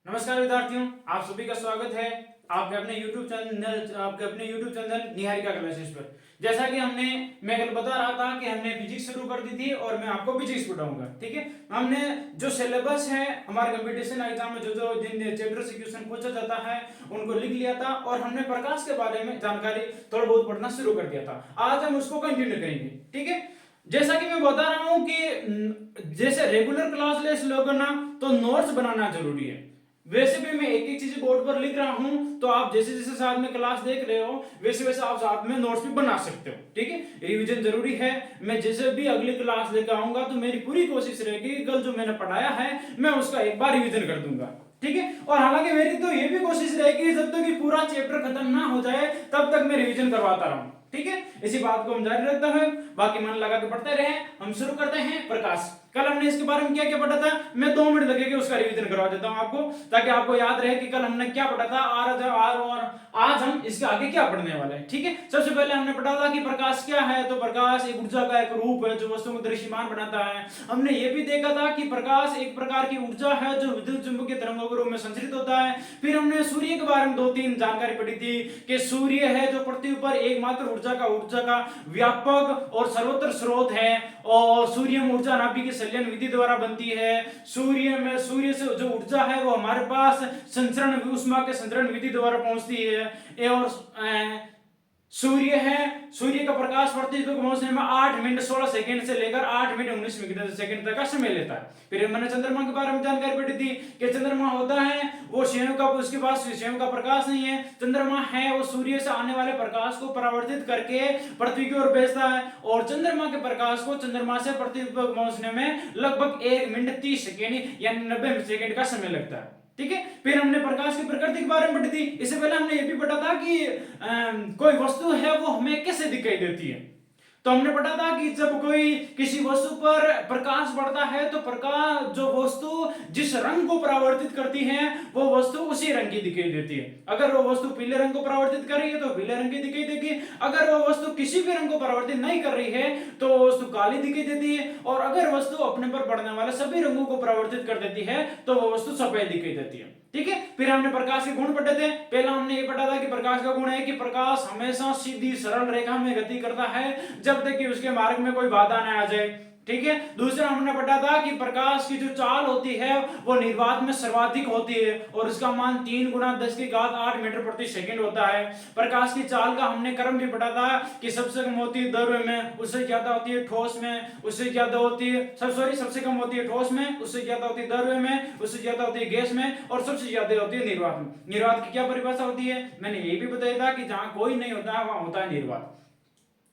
नमस्कार विद्यार्थियों, आप सभी का स्वागत है आपके अपने YouTube चैनल निहारिका क्लासेस पर। जैसा कि मैं कल बता रहा था कि हमने फिजिक्स शुरू कर दी थी और मैं आपको फिजिक्स पढ़ाऊंगा। ठीक है, हमने जो सिलेबस है हमारे कंपटीशन एग्जाम में जो जिन चैप्टर से क्वेश्चन पूछा जाता है उनको लिख लिया था और हमने प्रकाश के बारे में जानकारी थोड़ा बहुत पढ़ना शुरू कर दिया था। आज हम उसको कंटिन्यू करेंगे। ठीक है, जैसा कि मैं बता रहा हूं कि जैसे रेगुलर क्लास लेस लोगों ना तो नोट्स बनाना जरूरी है। वैसे भी मैं एक एक चीज बोर्ड पर लिख रहा हूं तो आप जैसे जैसे साथ में क्लास देख रहे हो वैसे वैसे आप साथ में नोट्स भी बना सकते हो। ठीक है, रिवीजन जरूरी है। मैं जैसे भी अगली क्लास लेकर आऊंगा तो मेरी पूरी कोशिश रहेगी कि कल जो मैंने पढ़ाया है मैं उसका एक बार रिवीजन कर दूंगा। ठीक है, और हालांकि मेरी तो ये भी कोशिश रहेगी जब तक कि पूरा चैप्टर खत्म ना हो जाए तब तक मैं रिवीजन करवाता रहूं। ठीक है, इसी बात को हम जारी रखते हैं, बाकी मन लगा के पढ़ते रहे। हम शुरू करते हैं प्रकाश। कल हमने इसके बारे में क्या क्या पढ़ा था, मैं 2 मिनट लगेंगे उसका रिवीजन करवा देता हूं आपको, ताकि आपको याद रहे कि कल हमने क्या पढ़ा था और आज हम इसके आगे क्या पढ़ने वाले हैं। ठीक है, सबसे पहले हमने पढ़ा था कि प्रकाश क्या है। तो प्रकाश एक ऊर्जा का एक रूप है जो वस्तुओं को दृश्यमान बनाता है। हमने ये भी देखा था कि प्रकाश एक प्रकार की ऊर्जा है जो विद्युत चुंबकीय तरंगों के रूप में संचरित होता है। फिर हमने सूर्य के बारे में 2-3 जानकारी पढ़ी थी कि सूर्य है जो पृथ्वी पर एकमात्र ऊर्जा का व्यापक और सर्वत्र स्रोत है और सूर्य में ऊर्जा नाभिक की संलयन विधि द्वारा बनती है। सूर्य से जो ऊर्जा है वो हमारे पास संचरण ऊष्मा के संचरण विधि द्वारा पहुंचती है और सूर्य का प्रकाश पृथ्वी को पहुंचने में 8 मिनट 16 सेकंड से लेकर 8 मिनट 19 सेकंड तक का समय लेता है। फिर मैंने चंद्रमा के बारे में जानकारी पढ़ी थी कि चंद्रमा होता है वो उसके पास स्वयं का प्रकाश नहीं है। चंद्रमा है वो सूर्य से आने वाले प्रकाश को परावर्तित करके पृथ्वी की ओर भेजता है और चंद्रमा के प्रकाश को चंद्रमा से पृथ्वी पर पहुंचने में लगभग 1 मिनट 30 सेकंड यानी 90 सेकंड का समय लगता है। ठीक है, फिर हमने प्रकाश की प्रकृति के बारे में पढ़ी थी। इससे पहले हमने ये भी पढ़ा था कि कोई वस्तु है वो हमें कैसे दिखाई देती है। तो हमने पढ़ा था कि जब कोई किसी वस्तु पर प्रकाश पड़ता है तो प्रकाश जो वस्तु जिस रंग को परावर्तित करती है वो वस्तु उसी रंग की दिखाई देती है। अगर वो वस्तु पीले रंग को परावर्तित कर रही है तो पीले रंग की दिखाई देगी। अगर वो वस्तु किसी भी रंग को परावर्तित नहीं कर रही है तो वो वस्तु काली दिखाई देती है। और अगर वस्तु अपने पर पड़ने वाले सभी रंगों को परावर्तित कर देती है तो वो वस्तु सफेद दिखाई देती है। ठीक है, फिर हमने प्रकाश के गुण पढ़े थे। पहला हमने ये पढ़ा था कि प्रकाश का गुण है कि प्रकाश हमेशा सीधी सरल रेखा में गति करता है जब तक कि उसके मार्ग में कोई बाधा न आ जाए। ठीक है, दूसरा हमने पढ़ा था कि प्रकाश की जो चाल होती है वो निर्वात में सर्वाधिक होती है और उसका मान 3 गुना 10 की घात 8 मीटर प्रति सेकंड होता है। प्रकाश की चाल का हमने क्रम भी पढ़ा था कि सबसे कम होती है द्रव्य में, उससे ज्यादा होती है ठोस में, उससे ज्यादा होती है सबसे कम होती है ठोस में, उससे ज्यादा होती है द्रव्य में, उससे ज्यादा होती है गैस में और सबसे ज्यादा होती है निर्वात में। निर्वात की क्या परिभाषा होती है मैंने ये भी बताया था कि जहां कोई नहीं होता है वहां होता है निर्वात।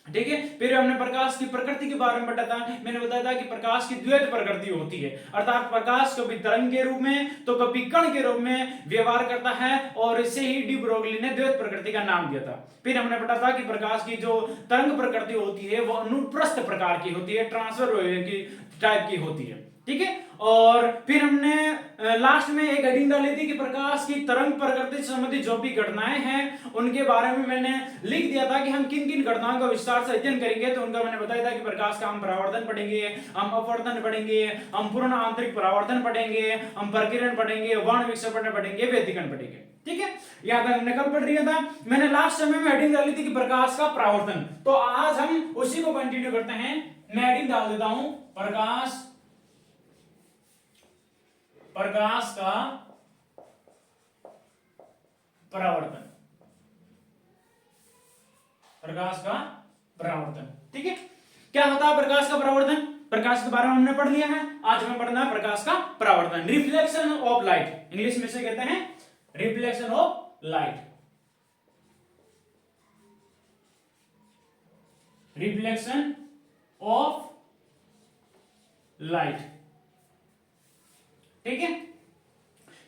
ठीक है, फिर हमने प्रकाश की प्रकृति के बारे में बताया था। मैंने बताया था कि प्रकाश की द्वैत प्रकृति होती है, अर्थात प्रकाश कभी तरंग के रूप में तो कभी कण के रूप में व्यवहार करता है और इसे ही डी ब्रोगली ने द्वैत प्रकृति का नाम दिया था। फिर हमने बताया था कि प्रकाश की जो तरंग प्रकृति होती है वो अनुप्रस्थ प्रकार की होती है, ट्रांसफर की टाइप की होती है। ठीक है, और फिर हमने लास्ट में एक हेडिंग डाली थी कि प्रकाश की तरंग प्रकृति से संबंधित जो भी घटनाएं हैं उनके बारे में मैंने लिख दिया था कि हम किन किन घटनाओं का विस्तार से अध्ययन करेंगे। तो उनका मैंने बताया था कि प्रकाश का हम परावर्तन पढ़ेंगे, हम अपवर्तन पढ़ेंगे, हम पूर्ण आंतरिक परावर्तन पढ़ेंगे, हम प्रकीर्णन पढ़ेंगे, वर्ण विक्षेपण पढ़ेंगे, व्यतिकरण पढ़ेंगे। ठीक है, यहां तक हमने कब पढ़ लिया था। मैंने लास्ट समय में हेडिंग डाली थी कि प्रकाश का परावर्तन, तो आज हम उसी को कंटिन्यू करते हैं। मैं हेडिंग डाल देता हूं प्रकाश का परावर्तन। प्रकाश का परावर्तन, ठीक है, क्या होता है प्रकाश का परावर्तन। प्रकाश के बारे में हमने पढ़ लिया है। आज हमें पढ़ना है प्रकाश का परावर्तन, रिफ्लेक्शन ऑफ लाइट। इंग्लिश में से कहते हैं reflection of light. Reflection of light, ठीक है।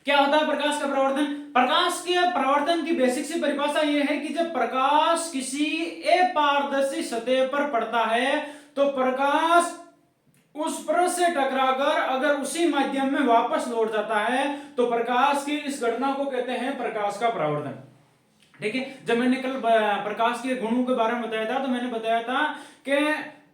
क्या होता है प्रकाश का परावर्तन। प्रकाश के परावर्तन की बेसिक सी परिभाषा यह है कि जब प्रकाश किसी अपारदर्शी सतह पर पड़ता है तो प्रकाश उस परत से टकराकर अगर उसी माध्यम में वापस लौट जाता है तो प्रकाश की इस घटना को कहते हैं प्रकाश का परावर्तन। ठीक है, जब मैंने कल प्रकाश के गुणों के बारे में बताया था तो मैंने बताया था कि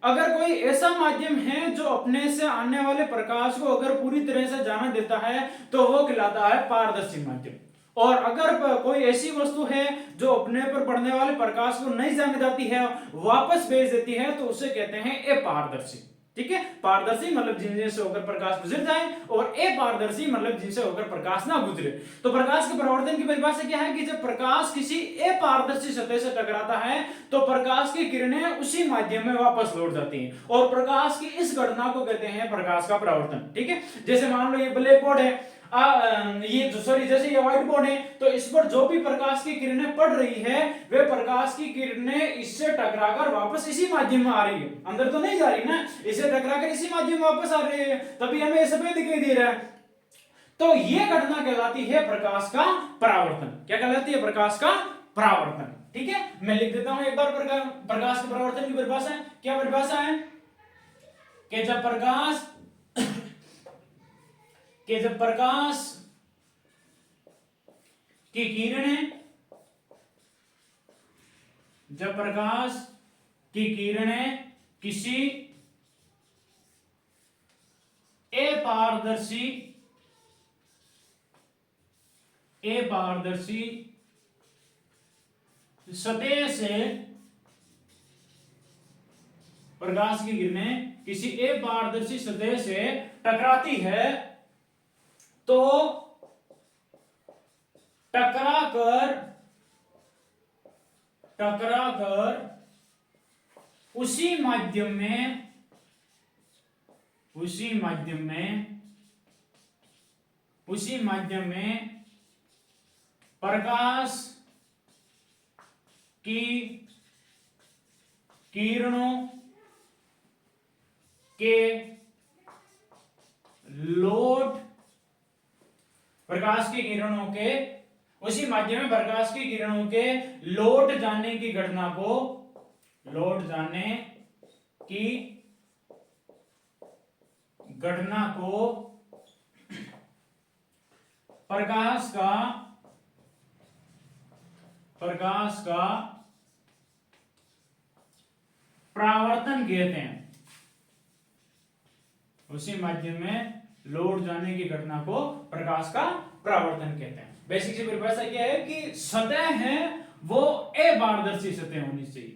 अगर कोई ऐसा माध्यम है जो अपने से आने वाले प्रकाश को अगर पूरी तरह से जाने देता है तो वो कहलाता है पारदर्शी माध्यम। और अगर कोई ऐसी वस्तु है जो अपने पर पड़ने वाले प्रकाश को नहीं जाने देती है, वापस भेज देती है, तो उसे कहते हैं अपारदर्शी। ठीक है, पारदर्शी मतलब जिनसे होकर प्रकाश गुजर जाए, और अपारदर्शी मतलब जिनसे होकर प्रकाश ना गुजरे। तो प्रकाश के परावर्तन की परिभाषा क्या है कि जब प्रकाश किसी अपारदर्शी सतह से टकराता है तो प्रकाश की किरणें उसी माध्यम में वापस लौट जाती हैं, और प्रकाश की इस घटना को कहते हैं प्रकाश का परावर्तन। ठीक है, जैसे मान लो ये ब्लैक बोर्ड है, जैसे ये व्हाइट बोर्ड है, तो इस पर जो भी प्रकाश की किरणें पड़ रही है वे प्रकाश की किरणें इससे टकराकर वापस इसी माध्यम में आ रही है, अंदर तो नहीं जा रही ना, इससे टकराकर इसी माध्यम में वापस आ रही है, तभी हमें सफेद दिखाई दे रहा है। तो ये घटना कहलाती है प्रकाश का परावर्तन। क्या कहलाती है? प्रकाश का परावर्तन। ठीक है, मैं लिख देता हूं एक बार प्रकाश के परावर्तन की परिभाषा। क्या परिभाषा है कि जब प्रकाश की किरणें किसी अपारदर्शी सतह से प्रकाश की किरणें किसी अपारदर्शी सतह से टकराती है तो टकराकर उसी माध्यम में प्रकाश की किरणों के उसी माध्यम में प्रकाश की किरणों के लौट जाने की घटना को प्रकाश का परावर्तन कहते हैं। उसी माध्यम में लौट जाने की घटना को प्रकाश का परावर्तन कहते हैं। बेसिक सी परिभाषा क्या है कि सतह है वो अपारदर्शी सतह होनी चाहिए,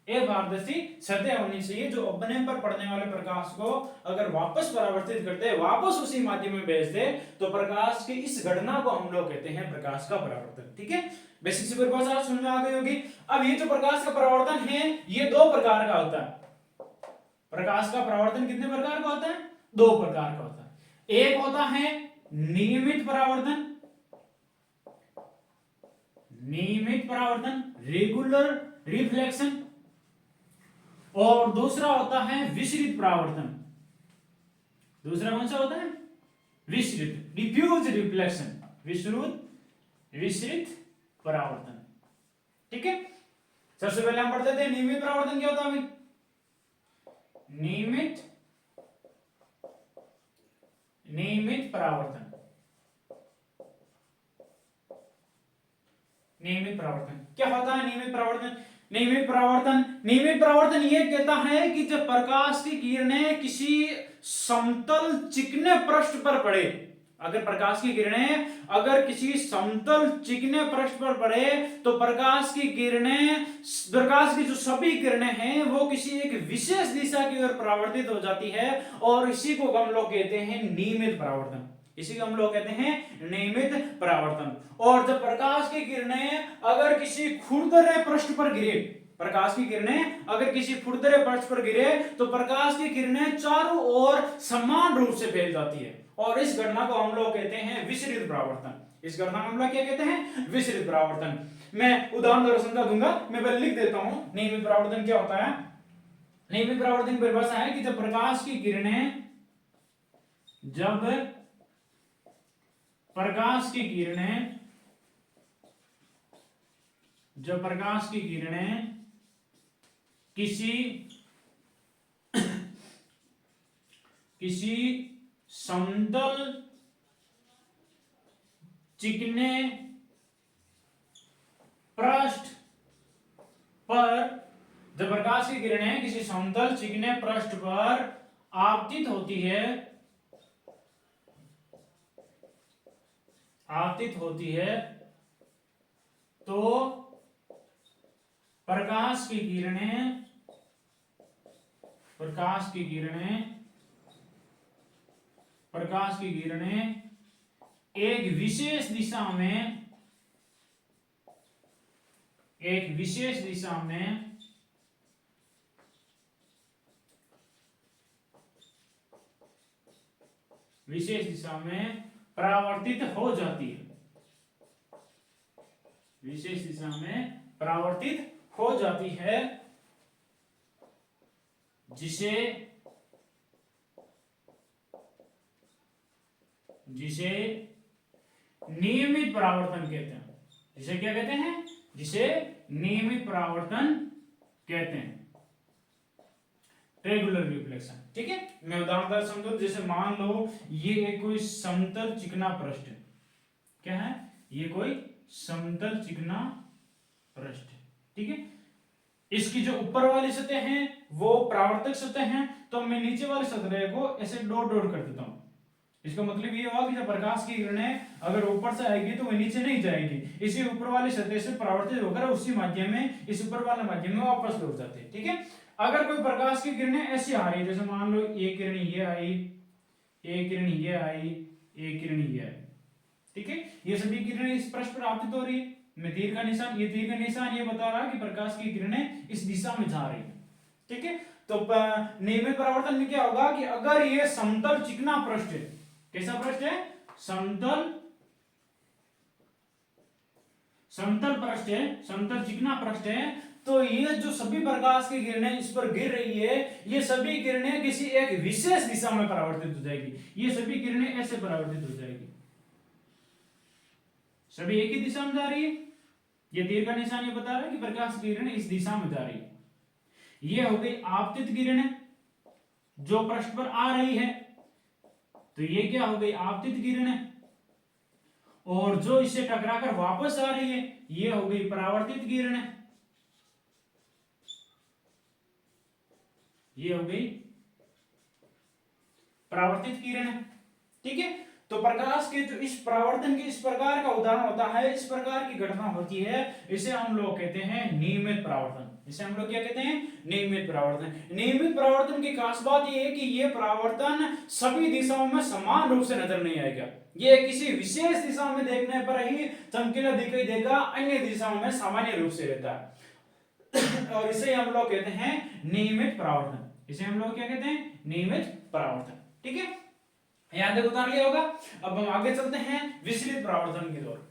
अपारदर्शी सतह होनी चाहिए जो अपने पर पड़ने वाले प्रकाश को अगर वापस परावर्तित करते हैं, वापस उसी माध्यम में भेज दे, तो प्रकाश की इस घटना को हम लोग कहते हैं प्रकाश का परावर्तन। ठीक है, बेसिक सी परिभाषा समझ में आ गई होगी। अब ये जो प्रकाश का परावर्तन है ये दो प्रकार का होता है। प्रकाश का परावर्तन कितने प्रकार का होता है? दो प्रकार का होता है। एक होता है नियमित परावर्तन, रेगुलर रिफ्लेक्शन, और दूसरा होता है विसरित परावर्तन। दूसरा कौन सा होता है? विसरित, डिफ्यूज रिफ्लेक्शन, विसरित परावर्तन। ठीक है, सबसे पहले हम पढ़ते थे नियमित परावर्तन क्या होता है? नियमित परावर्तन। नियमित परावर्तन क्या होता है? नियमित परावर्तन यह कहता है कि जब प्रकाश की किरणें किसी समतल चिकने पृष्ठ पर पड़े, अगर प्रकाश की किरणें अगर किसी समतल चिकने पृष्ठ पर पड़े तो प्रकाश की जो सभी किरणें हैं वो किसी एक विशेष दिशा की ओर परावर्तित हो जाती है, और इसी को हम लोग कहते हैं नियमित परावर्तन। और जब प्रकाश की किरणें अगर किसी खुरदरे पृष्ठ पर गिरे तो प्रकाश की किरणें चारों ओर समान रूप से फैल जाती है, और इस घटना को हम लोग कहते हैं विसरित परावर्तन। मैं उदाहरण द्वारा समझा दूंगा, मैं पहले लिख देता हूं नियमित परावर्तन क्या होता है। नियमित परावर्तन की परिभाषा है कि जब प्रकाश की किरणें किसी समतल चिकने पृष्ठ पर जब प्रकाश की किरणें किसी समतल चिकने पृष्ठ पर आपतित होती है तो प्रकाश की किरणें एक विशेष दिशा में परावर्तित हो जाती है, विशेष दिशा में परावर्तित हो जाती है, जिसे नियमित परावर्तन कहते हैं। जिसे क्या कहते हैं? जिसे नियमित परावर्तन कहते हैं, रेगुलर रिफ्लेक्शन। ठीक है, मैं उदाहरण समझो। जैसे मान लो ये एक कोई समतल चिकना पृष्ठ है। क्या है? ये कोई समतल चिकना पृष्ठ है। ठीक है, इसकी जो ऊपर वाली सतह है वो परावर्तक सतह है, तो मैं नीचे वाली सतह को ऐसे डॉट डॉट कर देता हूं। इसका मतलब ये हुआ कि जब प्रकाश की किरणें अगर ऊपर से आएगी तो वो नीचे नहीं जाएगी, इसी ऊपर वाली सतह से परावर्तित होकर उसी माध्यम में, इस ऊपर वाले माध्यम में वापस लौट जाते हैं। ठीक है, अगर कोई प्रकाश की किरणें ऐसी आ रही है, जैसे मान लो एक किरण ये आई, एक किरण ये आई, एक किरण ये आई। ठीक है, ये सभी किरणें इस पृष्ठ पर आपतित हो रही है। मैं तीर का निशान ये बता रहा कि प्रकाश की किरणें इस दिशा में जा रही है। ठीक है, तो नियमित परावर्तन में क्या होगा कि अगर ये समतल चिकना पृष्ठ है, कैसा पृष्ठ है? समतल पृष्ठ है, समतल चिकना पृष्ठ है, तो ये जो सभी प्रकाश की किरणें इस पर गिर रही है, ये सभी किरणें किसी एक विशेष दिशा में परावर्तित हो जाएगी। ये सभी किरणें ऐसे परावर्तित हो जाएगी, सभी एक ही दिशा में जा रही है। ये तीर का निशान ये बता रहा है कि प्रकाश की किरणें इस दिशा में जा रही है। ये हो गई आपतित किरणें जो पृष्ठ पर आ रही है, तो ये क्या हो गई? आपतित किरणें। और जो इससे टकराकर वापस आ रही है, ये हो गई परावर्तित किरणें। ये हो गई परावर्तित किरणें। ठीक है, तो प्रकाश के जो इस परावर्तन के इस प्रकार का उदाहरण होता है, इस प्रकार की घटना होती है, इसे हम लोग कहते हैं नियमित परावर्तन। इसे हम लोग क्या कहते हैं? नियमित परावर्तन। नियमित परावर्तन की खास बात यह है कि यह परावर्तन सभी दिशाओं में समान रूप से नजर नहीं आएगा। यह किसी विशेष दिशा में देखने पर ही चमकीला दिखाई देगा, अन्य दिशाओं में सामान्य रूप से रहता है। और इसे हम लोग कहते हैं नियमित परावर्तन। इसे हम लोग क्या कहते हैं? नियमित परावर्तन। ठीक है, याद है, उतार लिया होगा। अब हम आगे चलते हैं विचलित परावर्तन की ओर।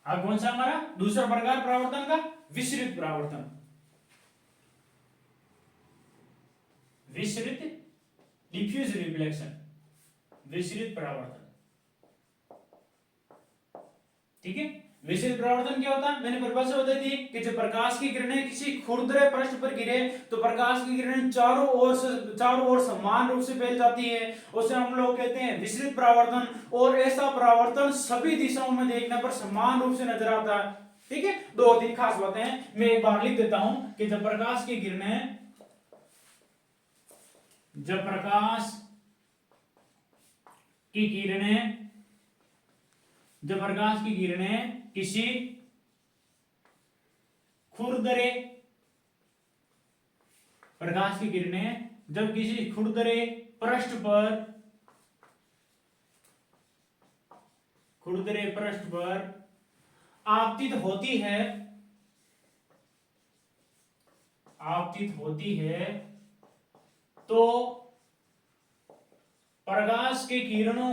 अब कौन सा हमारा दूसरा प्रकार परावर्तन का? विचलित परावर्तन। विचलित डिफ्यूज रिफ्लेक्शन, विचलित परावर्तन। ठीक है, विचलित परावर्तन क्या होता है? मैंने परिभाषा बताई थी कि जब प्रकाश की किरणें किसी खुरदरे पृष्ठ पर गिरे तो प्रकाश की किरणें चारों ओर समान रूप से फैल जाती है, उसे हम लोग कहते हैं विचलित परावर्तन। और ऐसा परावर्तन सभी दिशाओं में देखने पर समान रूप से नजर आता है। ठीक है, दो तीन खास बातें हैं, मैं एक बार लिख देता हूं कि जब प्रकाश की किरणें किसी खुरदरे प्रकाश की किरणें जब किसी खुरदरे पृष्ठ पर आपतित होती है तो प्रकाश की किरणों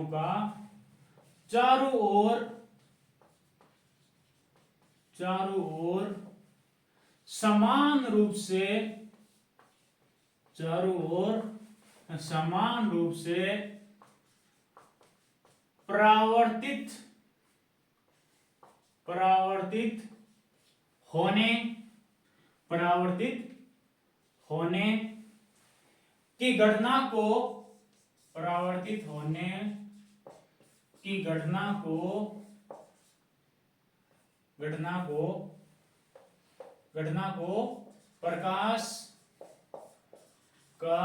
का चारों ओर समान रूप से परावर्तित होने परावर्तित होने की घटना को, परावर्तित होने की घटना को प्रकाश का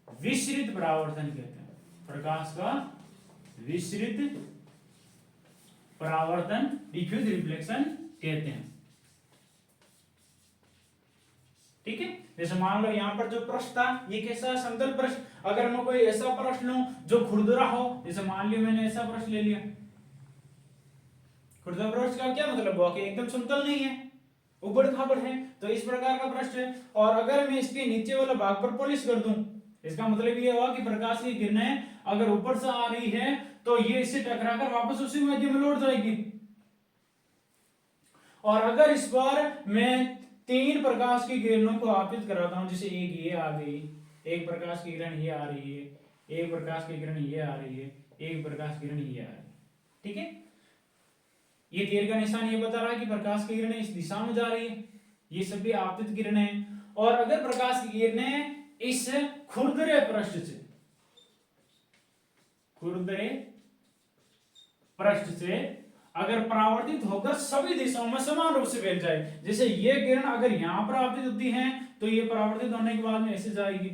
विसरित परावर्तन कहते हैं। प्रकाश का विसरित परावर्तन, डिफ्यूज रिफ्लेक्शन कहते हैं। ठीक है, जैसे मान लो यहाँ पर जो पृष्ठ था ये कैसा समतल पृष्ठ। अगर मैं कोई ऐसा पृष्ठ लूं जो खुरदुरा हो, जैसे मान लिया मैंने ऐसा पृष्ठ ले लिया, खुरदुरा पृष्ठ का क्या मतलब हुआ कि एकदम समतल नहीं है, ऊबड़ खाबड़ है, तो इस प्रकार का पृष्ठ है। और अगर मैं इसके नीचे वाला भाग पर पॉलिश कर दूं, इसका मतलब ये हुआ कि प्रकाश की किरणें अगर ऊपर से आ रही है तो ये इससे टकराकर वापस उसी माध्यम में लौट जाएगी। और अगर इस पर मैं 3 प्रकाश की किरणों को आपतित कराता हूं, जैसे एक ये आ गई, एक प्रकाश की किरण ये आ रही है, एक प्रकाश की किरण ये आ रही है, एक प्रकाश की किरण ये आ रही है। ठीक है, ये तीर का निशान ये बता रहा है कि प्रकाश की किरणें इस दिशा में जा रही है, ये सभी आपतित किरणें हैं। और अगर प्रकाश की किरणें इस खुरदरे पृष्ठ से, खुरदरे पृष्ठ से अगर परावर्तित होकर सभी दिशाओं में समान रूप से फैल जाए, जैसे ये किरण अगर यहां पर आपतित होती है तो ये परावर्तित होने के बाद में ऐसे जाएगी,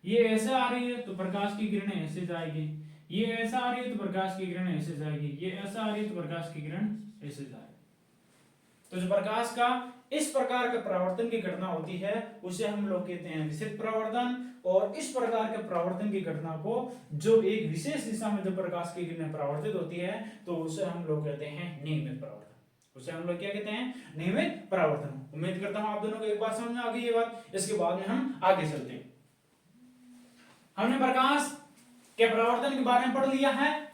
ये ऐसे आ रही है तो प्रकाश की किरणें ऐसे जाएगी, ये ऐसा आ रही है तो प्रकाश की किरण ऐसे जाएगी, ये ऐसा आ रही है तो प्रकाश की किरण ऐसे जाएगी। तो जो प्रकाश का इस प्रकार के परावर्तन की घटना होती है उसे हम लोग कहते हैं विसरित परावर्तन। और इस प्रकार के परावर्तन की घटना को जो एक विशेष दिशा में जो प्रकाश की किरणें परावर्तित होती है तो उसे हम लोग कहते हैं नियमित परावर्तन। उसे हम लोग क्या कहते हैं? नियमित परावर्तन। उम्मीद करता हूं आप दोनों को एक बार समझ में आ गई ये बात। इसके बाद में हम आगे चलते हैं। हमने प्रकाश के परावर्तन के बारे में पढ़ लिया है।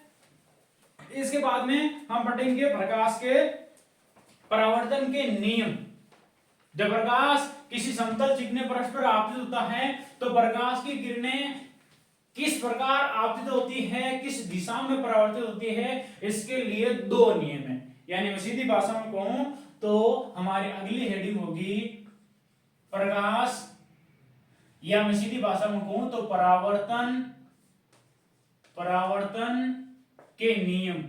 इसके बाद में हम पढ़ेंगे प्रकाश के परावर्तन के नियम। जब प्रकाश किसी समतल चिकने पृष्ठ पर आपतित होता है तो प्रकाश की किरणें किस प्रकार आपतित होती है, किस दिशा में परावर्तित होती है, इसके लिए 2 नियम है। यानी मैं सीधी भाषा में कहूं तो हमारी अगली हेडिंग होगी प्रकाश, या मैं सीधी भाषा में कहूं तो परावर्तन के नियम,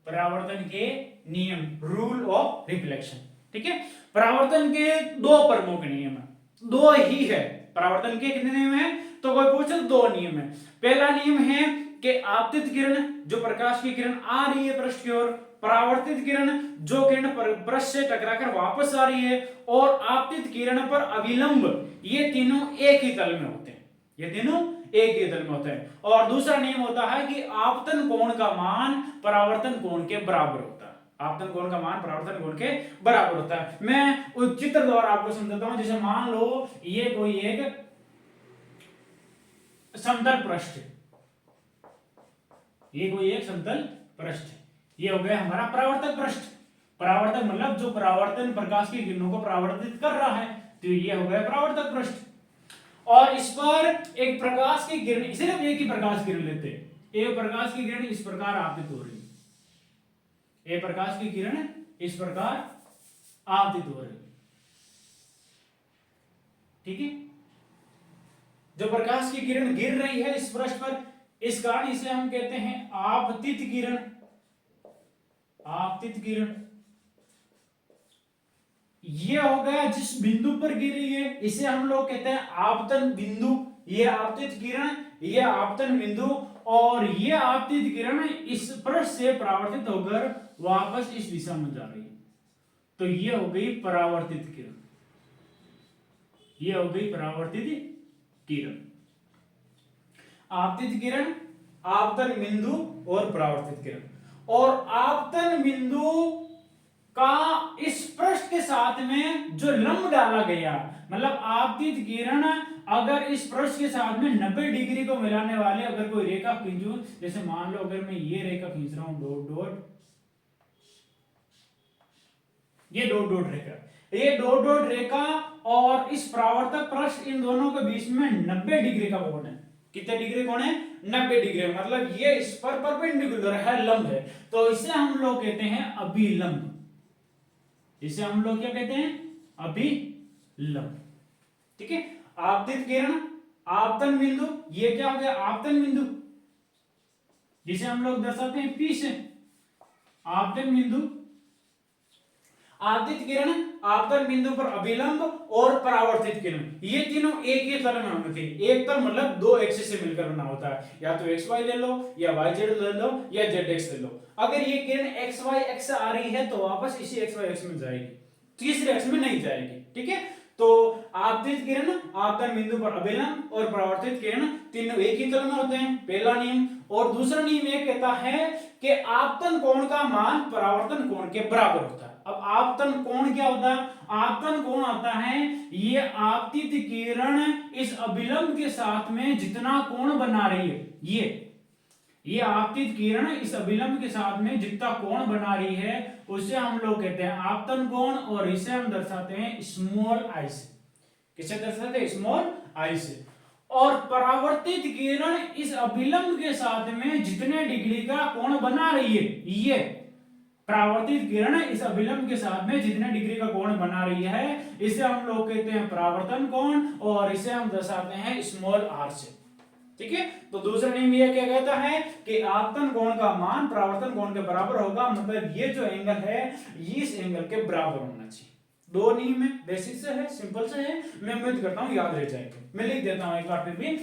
परावर्तन के नियम, रूल ऑफ रिफ्लेक्शन। ठीक है, परावर्तन के 2 प्रमुख नियम है, 2 ही है। परावर्तन के कितने नियम है तो कोई पूछे तो 2 नियम है। पहला नियम है कि आपतित किरण, जो प्रकाश की किरण आ रही है पृष्ठ की ओर, परावर्तित किरण जो किरण पृष्ठ से टकराकर वापस आ रही है, और आपतित किरण पर अविलंब, ये तीनों एक ही तल में होते हैं, ये तीनों एक ही तल में होते हैं। और दूसरा नियम होता है कि आपतन कोण का मान परावर्तन कोण के बराबर होता है। आपतन कोण का मान परावर्तन कोण के बराबर होता है। मैं उस चित्र द्वारा आपको समझाता हूं। जैसे मान लो ये कोई एक समतल पृष्ठ, ये कोई एक समतल पृष्ठ, ये हो गया हमारा परावर्तक पृष्ठ। परावर्तक मतलब जो परावर्तन प्रकाश की किरणों को परावर्तित कर रहा है, तो ये हो गया परावर्तक पृष्ठ। और इस पर एक प्रकाश की किरण, सिर्फ एक ही प्रकाश किरण लेते हैं, एक प्रकाश की किरण इस प्रकार आपतित हो रही है, एक प्रकाश की किरण इस प्रकार आपतित हो रही है। ठीक है, जो प्रकाश की किरण गिर रही है इस पृष्ठ पर, इस कारण इसे हम कहते हैं आपतित किरण। आपतित किरण ये हो गया जिस बिंदु पर गिर रही है, इसे हम लोग कहते हैं आपतन बिंदु। ये आपतित किरण, ये आपतन बिंदु, और ये आपतित किरण इस पृष्ठ से परावर्तित होकर वापस इस दिशा में जा रही है, तो ये हो गई परावर्तित किरण, ये हो गई परावर्तित किरण। आपतित किरण, आपतन बिंदु और परावर्तित किरण। और आपतन बिंदु का इस पृष्ठ के साथ में जो लंब डाला गया, मतलब आपतित किरण अगर इस पृष्ठ के साथ में 90 डिग्री को मिलाने वाले अगर कोई रेखा खींचूं, जैसे मान लो अगर मैं ये रेखा खींच रहा हूं, डॉट डॉट, ये डॉट डॉट रेखा, ये डॉट डॉट रेखा और इस परावर्तक पृष्ठ, इन दोनों के बीच में 90 डिग्री का कोण है। कितने डिग्री कोण है? 90 डिग्री। मतलब ये इस पर परपेंडिकुलर है, लंब है, तो इसे हम लोग कहते हैं अभिलंब। इसे हम लोग क्या कहते हैं, अभिलंब। ठीक है, आपतित किरण, आपतन बिंदु, ये क्या हो गया, आपतन बिंदु, जिसे हम लोग दर्शाते हैं P से, आपतन बिंदु, आपतित किरण, आपतन बिंदु पर अभिलंब और परावर्तित किरण, ये तीनों एक ही तल में होने चाहिए। एक तल मतलब दो एक्सिस से मिलकर बना होता है, या तो एक्स वाई ले लो, या वाई जेड ले लो, या जेड एक्स ले लो। अगर ये किरण एक्स वाई एक्स से आ रही है तो वापस इसी एक्स वाई एक्स में जाएगी, तीसरे एक्स में नहीं जाएगी। ठीक है, तो आपतित किरण, आपतन बिंदु पर अभिलंब और परावर्तित किरण तीनों एक ही तल में होते हैं, पहला नियम। और दूसरा नियम यह कहता है कि आपतन कोण का मान परावर्तन कोण के बराबर होता है। अब आपतन कोण क्या होता है, आपतन कोण आता है ये आपतित किरण इस अभिलंब के साथ में जितना कोण बना रही है, ये आपतित किरण इस अभिलंब के साथ में जितना कोण बना रही है उसे हम लोग कहते हैं आपतन कोण, और इसे हम दर्शाते हैं स्मॉल आई से। किसे दर्शाते हैं, स्मॉल आई से। और परावर्तित किरण इस अभिलंब के साथ में जितने डिग्री का कोण बना रही है, ये परावर्तित किरण इस अभिलंब के साथ में जितने डिग्री का कोण बना रही है इसे हम लोग कहते हैं परावर्तन कोण, और इसे हम दर्शाते हैं स्मॉल आर से। ठीक है, तो दूसरा नियम यह क्या कहता है कि आपतन कोण का मान परावर्तन कोण के बराबर होगा, मतलब ये जो एंगल है ये इस एंगल के बराबर होना चाहिए। दो नियम है, बेसिक से है, सिंपल से है, मैं उम्मीद करता हूं याद रह जाएगा। मैं लिख देता हूं एक बार फिर भी।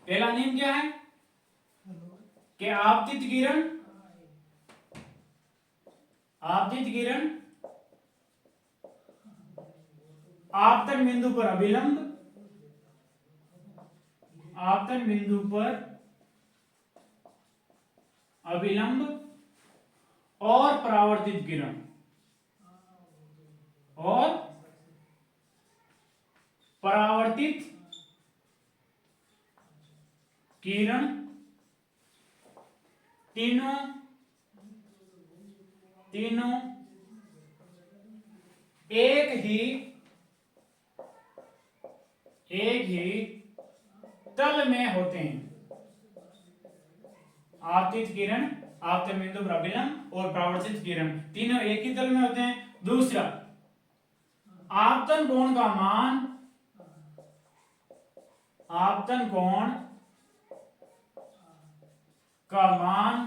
पहला नियम क्या है कि आपतित किरण आपतन बिंदु पर अभिलंब, आपतन बिंदु पर अभिलंब और परावर्तित किरण, और परावर्तित किरण तीनों एक ही तल में होते हैं। आपतित किरण, आपतन बिंदु पर अभिलंब और परावर्तित किरण तीनों एक ही तल में होते हैं। दूसरा, आपतन कोण का मान, आपतन कोण का मान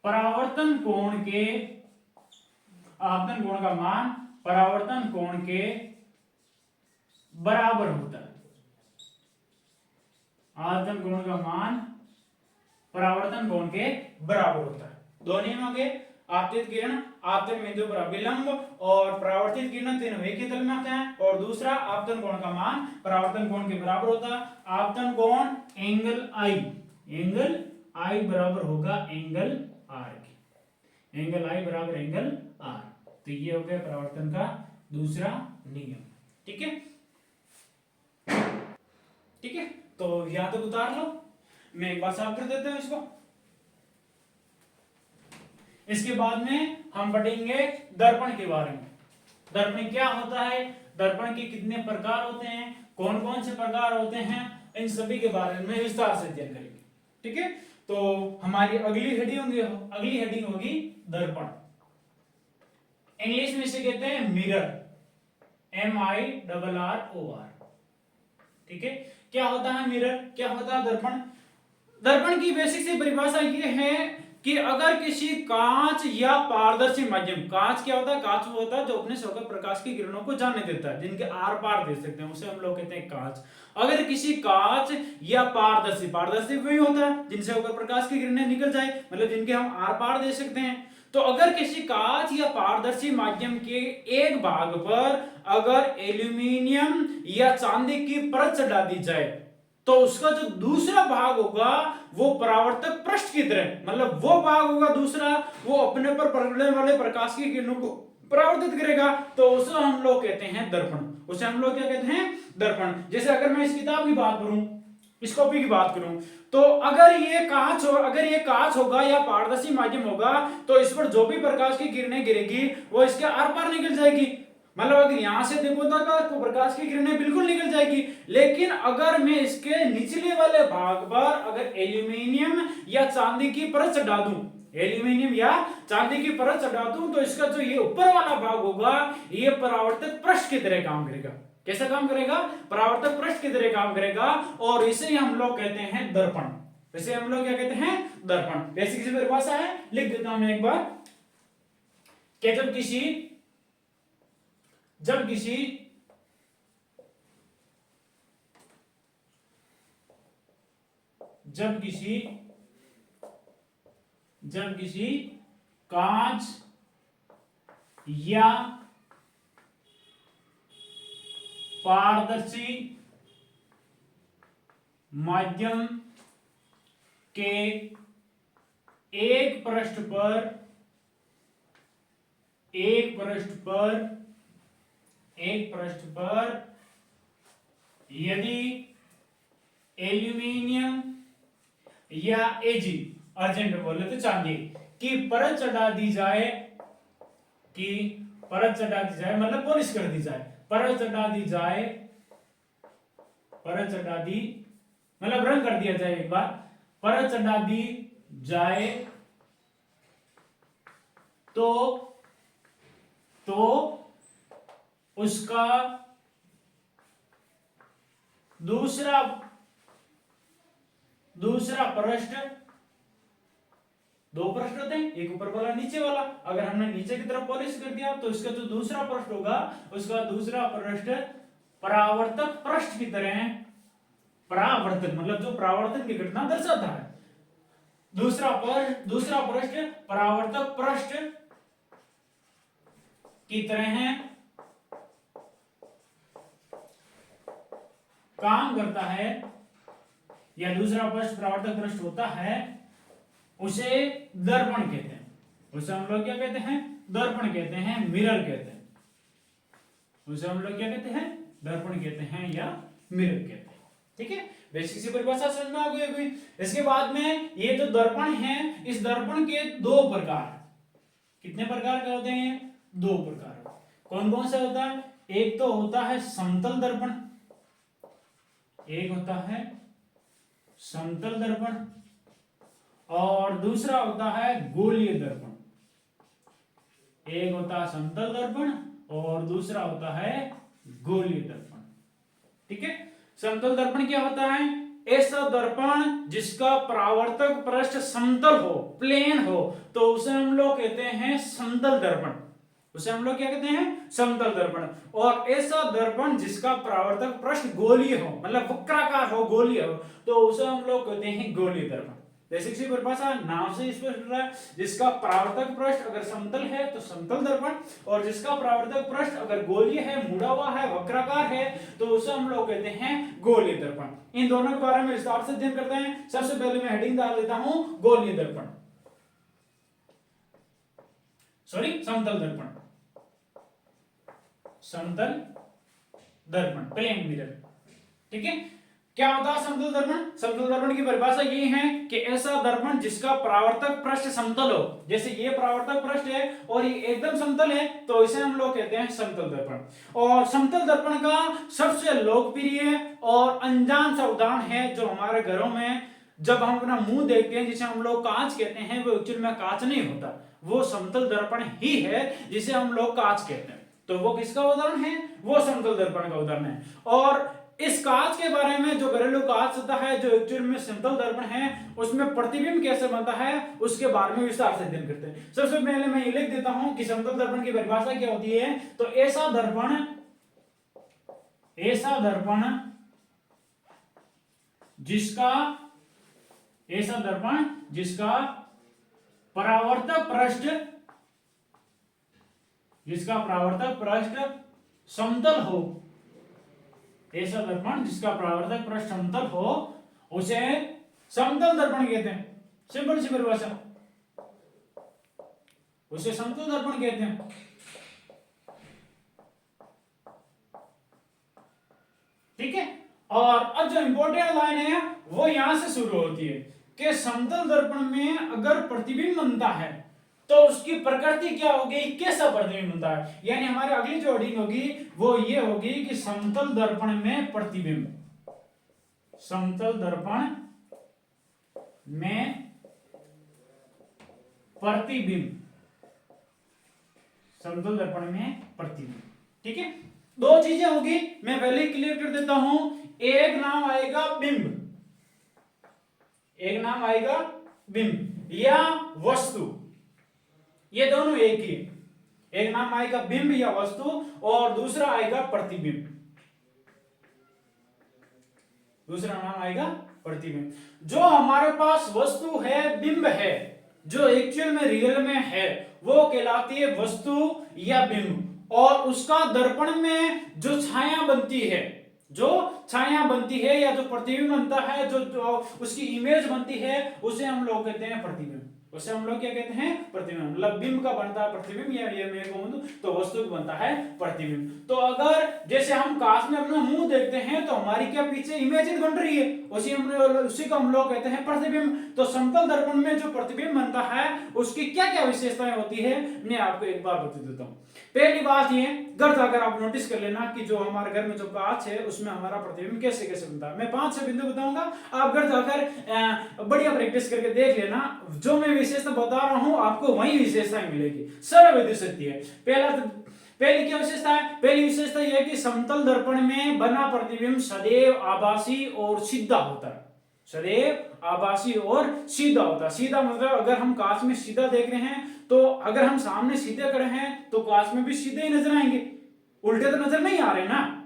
परावर्तन कोण के, आपतन कोण का मान परावर्तन कोण के बराबर होता है। आपतन कोण का मान परावर्तन कोण के बराबर होता है। दो नियम हो गए, आपतित किरण आपतन बिंदु पर अभिलंब और परावर्तित किरण तीनों एक ही तल में आते हैं। और दूसरा, आपतन कोण का मान परावर्तन कोण के बराबर होता है। आपतन कोण एंगल आई बराबर होगा एंगल आर के, एंगल आई बराबर एंगल आर। तो ये हो गया परावर्तन का दूसरा नियम। ठीक है, ठीक है, तो यहां तक उतार लो। मैं एक बार साफ कर देता हूं इसको। इसके बाद में हम पढ़ेंगे दर्पण के बारे में। दर्पण क्या होता है, दर्पण के कितने प्रकार होते हैं, कौन कौन से प्रकार होते हैं, इन सभी के बारे में विस्तार से अध्ययन करेंगे। ठीक है, तो हमारी अगली हेडिंग होगी दर्पण। इंग्लिश में इसे कहते हैं मिरर, MIRROR। ठीक है, क्या होता है मिरर, क्या होता है दर्पण। दर्पण की बेसिक सी परिभाषा यह है कि अगर किसी कांच या पारदर्शी माध्यम, कांच क्या होता है, कांच वो होता है जो अपने स्वयं प्रकाश की किरणों को जाने देता है, जिनके आर पार दे सकते हैं, उसे हम लोग कहते हैं कांच। अगर किसी कांच या पारदर्शी वही होता है जिनसे होकर प्रकाश की किरणें निकल जाए, मतलब जिनके हम आर पार दे सकते हैं। तो अगर किसी कांच या पारदर्शी माध्यम के एक भाग पर अगर एल्यूमिनियम या चांदी की परत चढ़ा दी जाए तो उसका जो दूसरा भाग होगा वो परावर्तक पृष्ठ की तरह, मतलब वो भाग होगा दूसरा, वो अपने पर पड़ने वाले प्रकाश की किरणों को परावर्तित करेगा, तो उसे हम लोग कहते हैं दर्पण। उसे हम लोग क्या कहते हैं, दर्पण। जैसे अगर मैं इस किताब की बात करूं, इस कॉपी की बात करूं, तो अगर ये कांच होगा या पारदर्शी माध्यम होगा तो इस पर जो भी प्रकाश की किरणें गिरेगी वो इसके आर पार निकल जाएगी। मतलब अगर यहां से देखो तो प्रकाश की किरणें बिल्कुल निकल जाएगी। लेकिन अगर मैं इसके निचले वाले भाग पर अगर एल्यूमिनियम या चांदी की परत चढ़ा दूं एल्यूमिनियम या चांदी की परत चढ़ा दूं तो इसका जो ये ऊपर वाला भाग होगा ये परावर्तक पृष्ठ की तरह काम करेगा। कैसा काम करेगा? परावर्तक पृष्ठ की तरह काम करेगा और इसे हम लोग कहते हैं दर्पण। इसे हम लोग क्या कहते हैं? दर्पण। बेसिक सी परिभाषा है, लिख देता हूं मैं एक बार कि जब किसी कांच या पारदर्शी माध्यम के एक पृष्ठ पर यदि एल्यूमिनियम या एजी अर्जेंट बोले तो चांदी की परत चढ़ा दी जाए, मतलब पॉलिश कर दी जाए, परत चढ़ा दी मतलब रंग कर दिया जाए, एक बार परत चढ़ा दी जाए तो उसका दूसरा पृष्ठ, दो पृष्ठ होते हैं, एक ऊपर वाला नीचे वाला। अगर हमने नीचे की तरफ पॉलिश कर दिया तो इसका जो दूसरा पृष्ठ होगा उसका दूसरा पृष्ठ परावर्तक पृष्ठ की तरह, परावर्तन मतलब जो परावर्तन की घटना दर्शाता है, दूसरा पृष्ठ परावर्तक पृष्ठ की तरह काम करता है, या दूसरा पृष्ठ परावर्तक पृष्ठ होता है, उसे दर्पण कहते हैं। उसे हम लोग क्या कहते हैं? दर्पण कहते हैं, मिरर कहते हैं। उसे हम लोग क्या कहते हैं? दर्पण कहते हैं या मिरर कहते हैं। ठीक है, बेसिक सी परिभाषा समझ में आ गई होगी। इसके बाद में ये जो दर्पण है, इस दर्पण के दो प्रकार, कितने प्रकार के होते हैं? दो प्रकार। कौन कौन सा होता है? एक तो होता है समतल दर्पण, एक होता है समतल दर्पण और दूसरा होता है गोलीय दर्पण। एक होता है समतल दर्पण और दूसरा होता है गोलीय दर्पण। ठीक है, समतल दर्पण क्या होता है? ऐसा दर्पण जिसका परावर्तक पृष्ठ समतल हो, प्लेन हो, तो उसे हम लोग कहते हैं समतल दर्पण। उसे हम लोग क्या कहते हैं? समतल दर्पण। और ऐसा दर्पण जिसका परावर्तक पृष्ठ गोलीय हो, मतलब वक्राकार हो, गोलीय हो, तो उसे हम लोग कहते हैं गोलीय दर्पण। बेसिक सी परिभाषा नाम से स्पष्ट हो रहा है, जिसका परावर्तक पृष्ठ अगर समतल है तो समतल दर्पण, और जिसका परावर्तक पृष्ठ अगर गोलीय है, मुड़ा हुआ है, वक्राकार है, तो उसे हम लोग कहते हैं गोलीय दर्पण। इन दोनों के बारे में विस्तार से अध्ययन करते हैं। सबसे पहले मैं हेडिंग डाल देता हूं गोलीय दर्पण, समतल दर्पण, समतल दर्पण, प्लेन मिरर। ठीक है, क्या होता है समतल दर्पण? समतल दर्पण की परिभाषा ये है कि ऐसा दर्पण जिसका परावर्तक पृष्ठ समतल हो, जैसे ये परावर्तक पृष्ठ है और ये एकदम समतल है, तो इसे हम लोग कहते हैं समतल दर्पण। और समतल दर्पण का सबसे लोकप्रिय और अनजान सा उदाहरण है जो हमारे घरों में जब हम अपना मुंह देखते हैं, जिसे हम लोग कांच कहते हैं, वो एक्चुअली में कांच नहीं होता, वो समतल दर्पण ही है जिसे हम लोग कांच कहते हैं। तो वो किसका उदाहरण है? वो समतल दर्पण का उदाहरण है। और इस कांच के बारे में, जो घरेलू कांच होता है, जो एक्चुअल में समतल दर्पण है, उसमें प्रतिबिंब कैसे बनता है उसके बारे में विस्तार से अध्ययन करते हैं। सबसे पहले मैं ये लिख देता हूं कि समतल दर्पण की परिभाषा क्या होती है। तो ऐसा दर्पण जिसका परावर्तक पृष्ठ समतल हो, ऐसा दर्पण जिसका परावर्तक पृष्ठ समतल हो, उसे समतल दर्पण कहते हैं। सिंपल सी परिभाषा, उसे समतल दर्पण कहते हैं। ठीक है, और अब जो इंपॉर्टेंट लाइन है वो यहां से शुरू होती है कि समतल दर्पण में अगर प्रतिबिंब बनता है तो उसकी प्रकृति क्या होगी, कैसा प्रतिबिंब बनता है। यानी हमारी अगली जो हेडिंग होगी वो ये होगी कि समतल दर्पण में प्रतिबिंब, समतल दर्पण में प्रतिबिंब, समतल दर्पण में प्रतिबिंब। ठीक है, दो चीजें होगी, मैं पहले क्लियर कर देता हूं। एक नाम आएगा बिंब, एक नाम आएगा बिंब या वस्तु, ये दोनों एक ही। एक नाम आएगा बिंब या वस्तु और दूसरा आएगा प्रतिबिंब, दूसरा नाम आएगा प्रतिबिंब। जो हमारे पास वस्तु है, बिंब है, जो एक्चुअल में रियल में है, वो कहलाती है वस्तु या बिंब। और उसका दर्पण में जो छाया बनती है, जो छाया बनती है या जो प्रतिबिंब बनता है, जो उसकी इमेज बनती है, उसे हम लोग कहते हैं प्रतिबिंब। उसे हम लोग क्या कहते हैं? प्रतिबिंब। मतलब बिंब का बनता है प्रतिबिंब, या मैं कहूं तो वस्तु का बनता है प्रतिबिंब। तो अगर जैसे हम कांच में अपना मुंह देखते हैं तो हमारी क्या पीछे इमेज बन रही है, उसी को हम लोग कहते हैं प्रतिबिंब। तो समतल दर्पण में जो प्रतिबिंब बनता है उसकी क्या क्या विशेषताएं होती है, मैं आपको एक बार बता देता हूं। पहली बात ये, घर जाकर आप नोटिस कर लेना कि जो हमारे घर में जो कांच है उसमें हमारा प्रतिबिंब कैसे कैसे बनता है। मैं 5-6 बिंदु बताऊंगा, आप घर जाकर बढ़िया प्रैक्टिस करके देख लेना। जो मैं विशेषता बता रहा हूं आपको वही विशेषताएं मिलेगी, सरल विधि सत्य है। पहली क्या विशेषता है? पहली विशेषता यह है कि समतल दर्पण में बना प्रतिबिंब सदैव आभासी और सीधा होता है। सदैव आभासी और सीधा होता है। सीधा मतलब अगर हम कांच में सीधा देख रहे हैं तो अगर हम सामने सीधे खड़े हैं तो कांच में भी सीधे ही नजर आएंगे, उल्टे तो नजर नहीं आ रहे ना।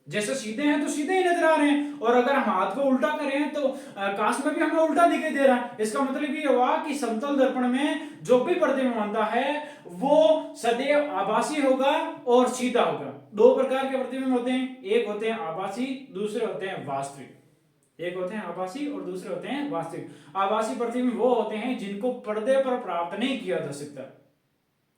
जैसे सीधे हैं तो सीधे ही नजर आ रहे हैं, और अगर हम हाथ को उल्टा करें तो कांच में भी हमें उल्टा दिखाई दे रहा है। इसका मतलब ये हुआ कि समतल दर्पण में जो भी प्रतिबिंब बनता है वो सदैव आभासी होगा और सीधा होगा। दो प्रकार के प्रतिबिंब होते हैं, एक होते हैं आभासी, दूसरे होते हैं वास्तविक। एक होते हैं आभासी और दूसरे होते हैं वास्तविक। आभासी प्रतिबिंब वो होते हैं जिनको पर्दे पर प्राप्त नहीं किया जा सकता,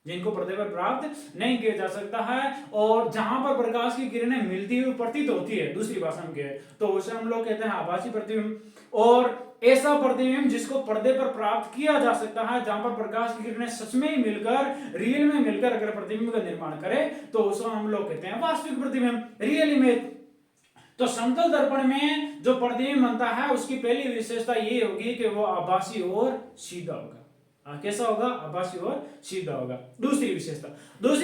जिनको पर्दे पर प्राप्त नहीं किया जा सकता है, और जहां पर प्रकाश की किरणें मिलती हुई प्रतीत होती है, दूसरी भाषा में कहें तो उसे हम लोग कहते हैं आभासी प्रतिबिंब। और ऐसा प्रतिबिंब जिसको पर्दे पर प्राप्त किया जा सकता है, जहां पर प्रकाश की किरणें सच में ही मिलकर, रियल में मिलकर अगर प्रतिबिंब का निर्माण करे तो उसे हम लोग कहते हैं वास्तविक प्रतिबिंब, रियल इमेज। तो समतल दर्पण में जो प्रतिबिंब बनता है उसकी पहली विशेषता ये होगी कि वो आभासी और सीधा होगा। कैसा होगा? आभासी और सीधा होगा। दूसरी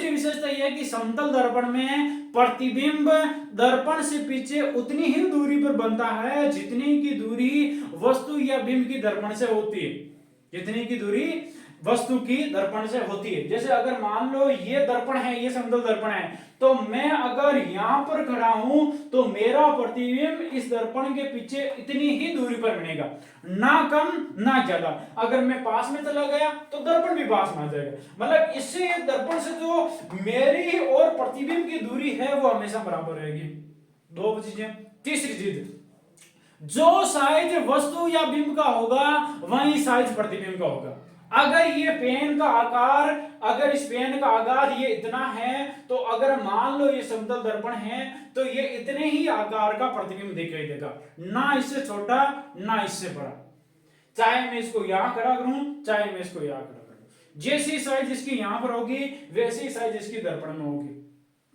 विशेषता यह है कि समतल दर्पण में प्रतिबिंब दर्पण से पीछे उतनी ही दूरी पर बनता है जितनी की दूरी वस्तु या बिंब की दर्पण से होती है, जितनी की दूरी वस्तु की दर्पण से होती है। जैसे अगर मान लो ये दर्पण है, ये समतल दर्पण है, तो मैं अगर यहां पर खड़ा हूं तो मेरा प्रतिबिंब इस दर्पण के पीछे इतनी ही दूरी पर बनेगा, ना कम ना ज्यादा। अगर मैं पास में चला गया तो दर्पण भी पास में आ जाएगा। मतलब इससे दर्पण से जो मेरी और प्रतिबिंब की दूरी है वो हमेशा बराबर रहेगी। दो चीजें। तीसरी चीज, जो साइज वस्तु या बिंब का होगा वही साइज प्रतिबिंब का होगा। अगर ये पेन का आकार, अगर इस पेन का आकार ये इतना है, तो अगर मान लो ये समतल दर्पण है तो ये इतने ही आकार का प्रतिबिंब दिखाई देगा, ना इससे छोटा ना इससे बड़ा। चाहे मैं इसको यहां खड़ा करूं, चाहे मैं इसको यहां खड़ा करूं, जैसी साइज इसकी यहां पर होगी वैसी साइज इसकी दर्पण में होगी।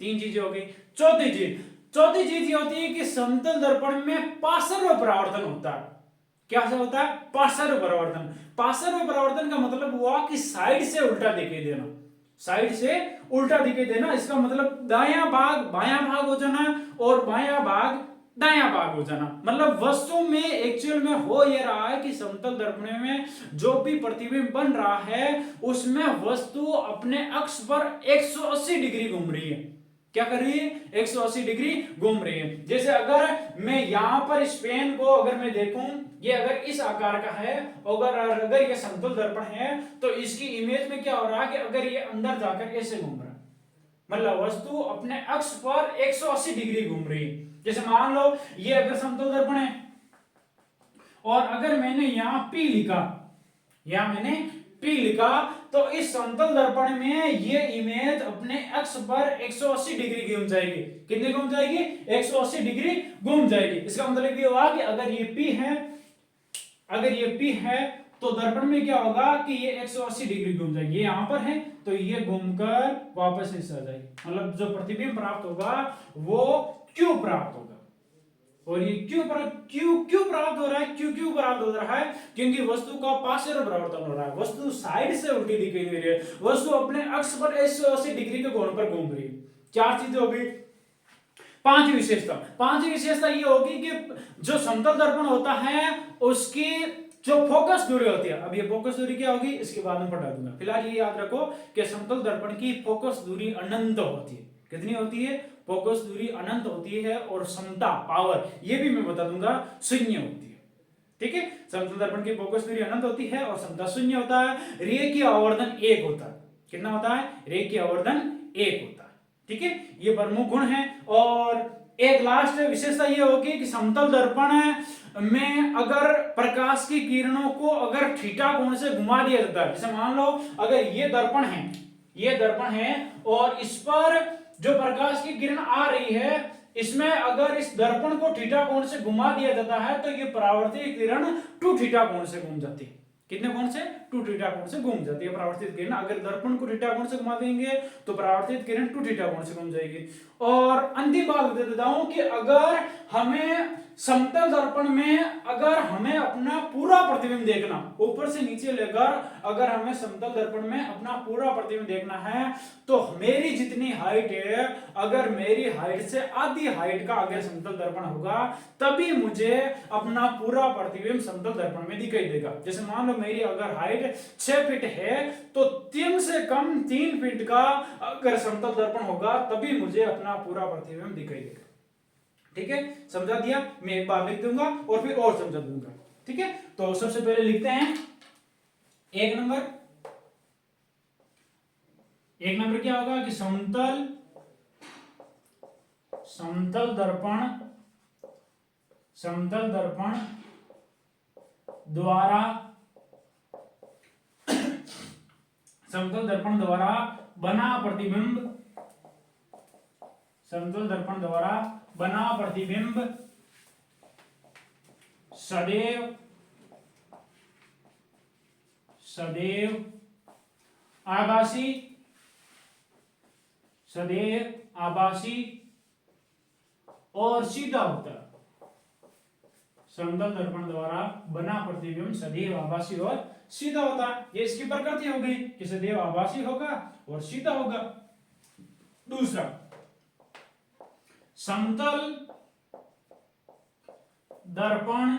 तीन चीजें होगी। चौथी चीज ये होती है कि समतल दर्पण में पार्श्व परावर्तन होता है। क्या होता है? पार्श्व परावर्तन। पार्श्व परावर्तन का मतलब हुआ कि साइड से उल्टा दिखाई देना, साइड से उल्टा दिखाई देना। इसका मतलब दायां भाग बायां भाग हो जाना और बायां भाग दायां भाग हो जाना। मतलब वस्तु में एक्चुअल में हो यह रहा है कि समतल दर्पण में जो भी प्रतिबिंब बन रहा है उसमें वस्तु अपने अक्ष पर 180 डिग्री घूम रही है। क्या कर रही है? 180 डिग्री घूम रही है। जैसे अगर मैं यहां पर इस पेन को अगर मैं देखूं, ये अगर इस आकार का है, अगर ये समतल दर्पण है तो इसकी इमेज में क्या हो रहा है कि अगर ये अंदर जाकर ऐसे घूम रहा है, मतलब वस्तु अपने अक्ष पर 180 डिग्री घूम रही है। जैसे मान लो ये अगर समतल दर्पण है और अगर मैंने यहां P लिखा, यहां मैंने P लिखा, तो इस समतल दर्पण में ये इमेज अपने अक्ष पर 180 डिग्री घूम जाएगी। कितनी घूम जाएगी? 180 डिग्री घूम जाएगी। इसका मतलब ये हुआ कि अगर ये P है, अगर ये P है तो दर्पण में क्या होगा कि ये 180 डिग्री घूम जाएगी। ये यहां पर है तो ये घूमकर वापस इस आ जाएगी। मतलब जो प्रतिबिंब प्राप्त होगा वो Q प्राप्त होगा। और ये क्यों प्राप्त हो रहा है, क्यों प्राप्त हो रहा है, क्योंकि वस्तु का पार्श्व परावर्तन हो रहा है, वस्तु साइड से उल्टी दिखाई दे रही है, वस्तु अपने अक्ष पर 180 डिग्री के कोण पर घूम रही है। चार चीजें हो गई। पांचवी विशेषता ये होगी कि जो समतल दर्पण होता है उसकी जो फोकस दूरी होती है, अब ये फोकस दूरी क्या होगी इसके बाद में पढ़ा दूंगा, फिलहाल ये याद रखो कि समतल दर्पण की फोकस दूरी अनंत होती है। कितनी होती है? फोकस दूरी अनंत होती है, और क्षमता पावर ये भी मैं बता दूंगा शून्य होती है। ठीक है, समतल दर्पण की फोकस दूरी अनंत होती है और क्षमता शून्य होता है। रेखीय आवर्धन 1 होता है। कितना होता है? रेखीय आवर्धन 1 होता है। ठीक है, ये प्रमुख गुण है। और एक लास्ट विशेषता ये होगी कि समतल दर्पण में अगर प्रकाश की किरणों को अगर थीटा कोण से घुमा दिया जाता है, जैसे मान लो अगर ये दर्पण है और इस पर जो प्रकाश की किरण आ रही है, इसमें अगर इस दर्पण को थीटा कोण से घुमा दिया जाता है तो ये परावर्तित किरण 2 थीटा कोण से घूम जाती है। कितने कोण से? 2 थीटा कोण से घूम जाती है परावर्तित किरण। अगर दर्पण को थीटा कोण से घुमा देंगे तो परावर्तित किरण 2 थीटा कोण से घूम जाएगी। और अंतिम बात बता देता हूं कि अगर हमें समतल दर्पण में अगर हमें अपना पूरा प्रतिबिंब देखना, ऊपर से नीचे लेकर अगर हमें समतल दर्पण में अपना पूरा प्रतिबिंब देखना है, तो मेरी जितनी हाइट है, अगर मेरी हाइट से आधी हाइट का अगर समतल दर्पण होगा तभी मुझे अपना पूरा प्रतिबिंब समतल दर्पण में दिखाई देगा। जैसे मान लो मेरी अगर हाइट 6 फीट है तो 3 से कम 3 फीट का अगर समतल दर्पण होगा तभी मुझे अपना पूरा प्रतिबिंब दिखाई देगा। ठीक है, समझा दिया। मैं एक बार लिख दूंगा और फिर और समझा दूंगा। ठीक है, तो सबसे पहले लिखते हैं एक नंबर क्या होगा कि समतल दर्पण द्वारा बना प्रतिबिंब सदैव आभासी और सीधा होता है। समतल दर्पण द्वारा बना प्रतिबिंब सदैव आभासी और सीधा होता है। ये इसकी प्रकृति हो गई कि सदैव आभासी होगा और सीधा होगा। दूसरा, समतल दर्पण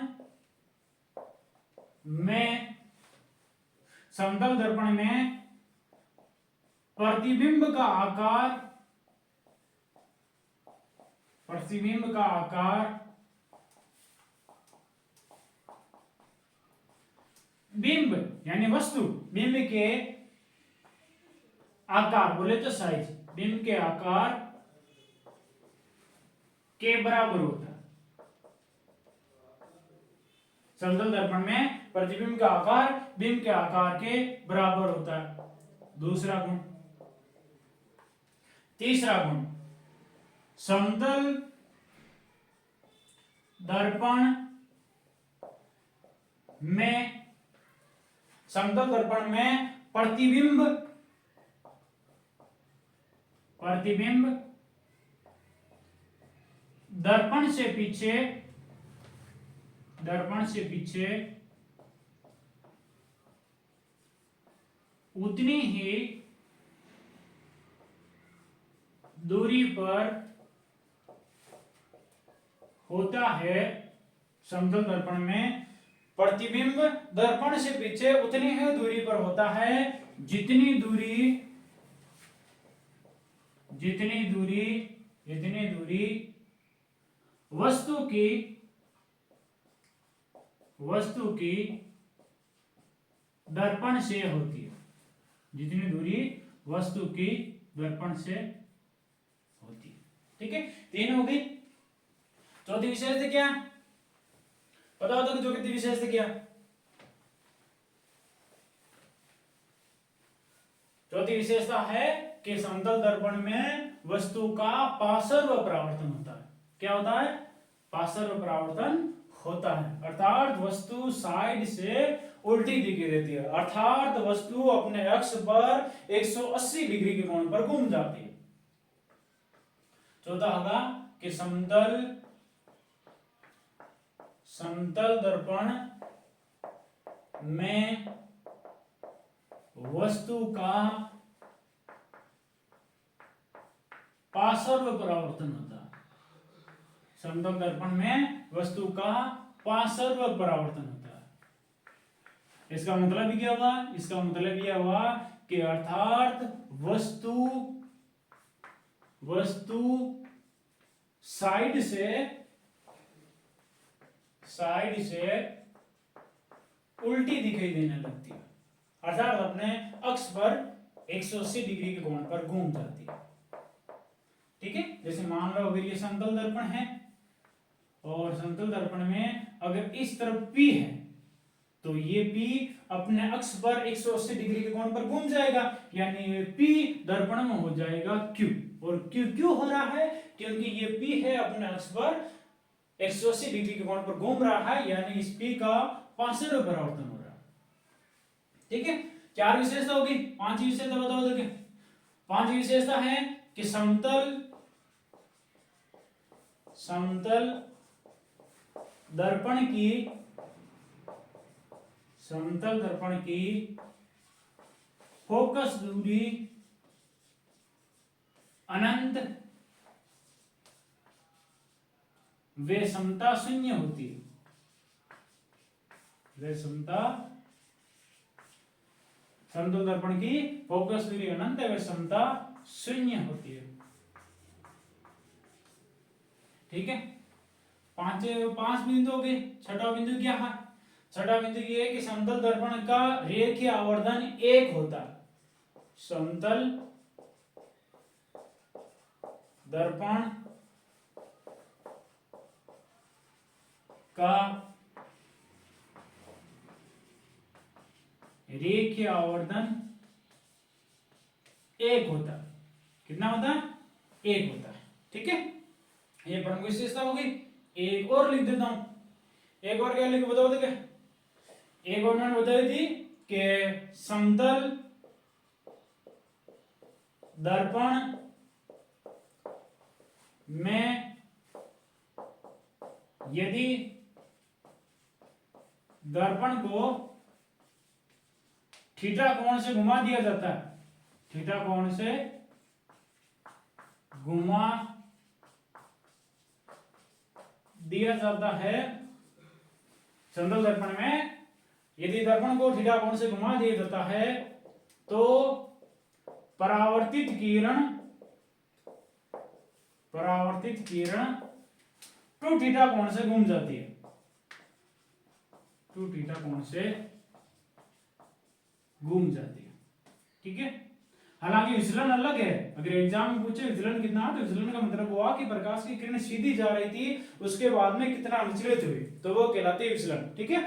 में प्रतिबिंब का आकार बिंब यानी वस्तु, बिंब के आकार बोले तो साइज, बिंब के आकार के बराबर होता है। समतल दर्पण में प्रतिबिंब का आकार बिंब के आकार के बराबर होता है। दूसरा गुण। तीसरा गुण, समतल दर्पण में प्रतिबिंब दर्पण से पीछे उतनी ही दूरी पर होता है। समतल दर्पण में प्रतिबिंब दर्पण से पीछे उतनी ही दूरी पर होता है जितनी दूरी वस्तु की दर्पण से होती है। जितनी दूरी वस्तु की दर्पण से होती है। ठीक है, 3 हो गई। चौथी विशेषता क्या? पता होता कि जो कितनी विशेषता क्या? चौथी विशेषता है कि समतल दर्पण में वस्तु का पार्श्व परावर्तन होता है। क्या होता है? पार्श्व परावर्तन होता है, अर्थात वस्तु साइड से उल्टी दिखाई देती है, अर्थात वस्तु अपने अक्ष पर 180 डिग्री के कोण पर घूम जाती है। चौथा होगा कि समतल समतल दर्पण में वस्तु का पार्श्व परावर्तन होता है। समतल दर्पण में वस्तु का पार्श्व परावर्तन होता है। इसका मतलब क्या हुआ? इसका मतलब यह हुआ कि अर्थात वस्तु साइड से उल्टी दिखाई देने लगती है, अर्थात अपने अक्ष पर 180 डिग्री के कोण पर घूम जाती है। ठीक है, जैसे मान लो अगर ये समतल दर्पण है और समतल दर्पण में अगर इस तरफ P है तो ये P अपने अक्ष पर 180 डिग्री के कोण पर घूम जाएगा, यानी ये P दर्पण में हो जाएगा Q। और Q क्यों हो रहा है? क्योंकि ये P है अपने अक्ष पर 180 डिग्री के कोण पर घूम रहा है, यानी इस P का पार्श्व परावर्तन हो रहा है। ठीक है, 4 विशेषता होगी, 5 विशेषता बताओ देखिए। 5 विशेषता है कि समतल दर्पण की फोकस दूरी अनंत वे समता शून्य होती है। समतल दर्पण की फोकस दूरी अनंत व समता शून्य होती है। ठीक है, 5 बिंदु हो गए। छठा बिंदु क्या है? छठा बिंदु ये है कि समतल दर्पण का रेखीय आवर्धन 1 होता है। समतल दर्पण का रेखीय आवर्धन 1 होता है। कितना होता है? 1 होता है। ठीक है, ये प्रमुख विशेषता होगी। एक और लिख देता हूं। एक और क्या लिख बताओ देखिए। एक और मैंने बताई थी कि समतल दर्पण में यदि दर्पण को थीटा कोण से घुमा दिया जाता है, थीटा कोण से घुमा दिया जाता है, समतल दर्पण में यदि दर्पण को थीटा कोण से घुमा दिया जाता है तो परावर्तित किरण 2 थीटा कोण से घूम जाती है। 2 थीटा कोण से घूम जाती है। ठीक है, हालांकि विचलन अलग है। अगर एग्जाम में पूछे विचलन कितना, तो विचलन का मतलब हुआ कि प्रकाश की किरण सीधी जा रही थी, उसके बाद में कितना विचलित हुई, तो वो कहलाते हैं विचलन। ठीक है,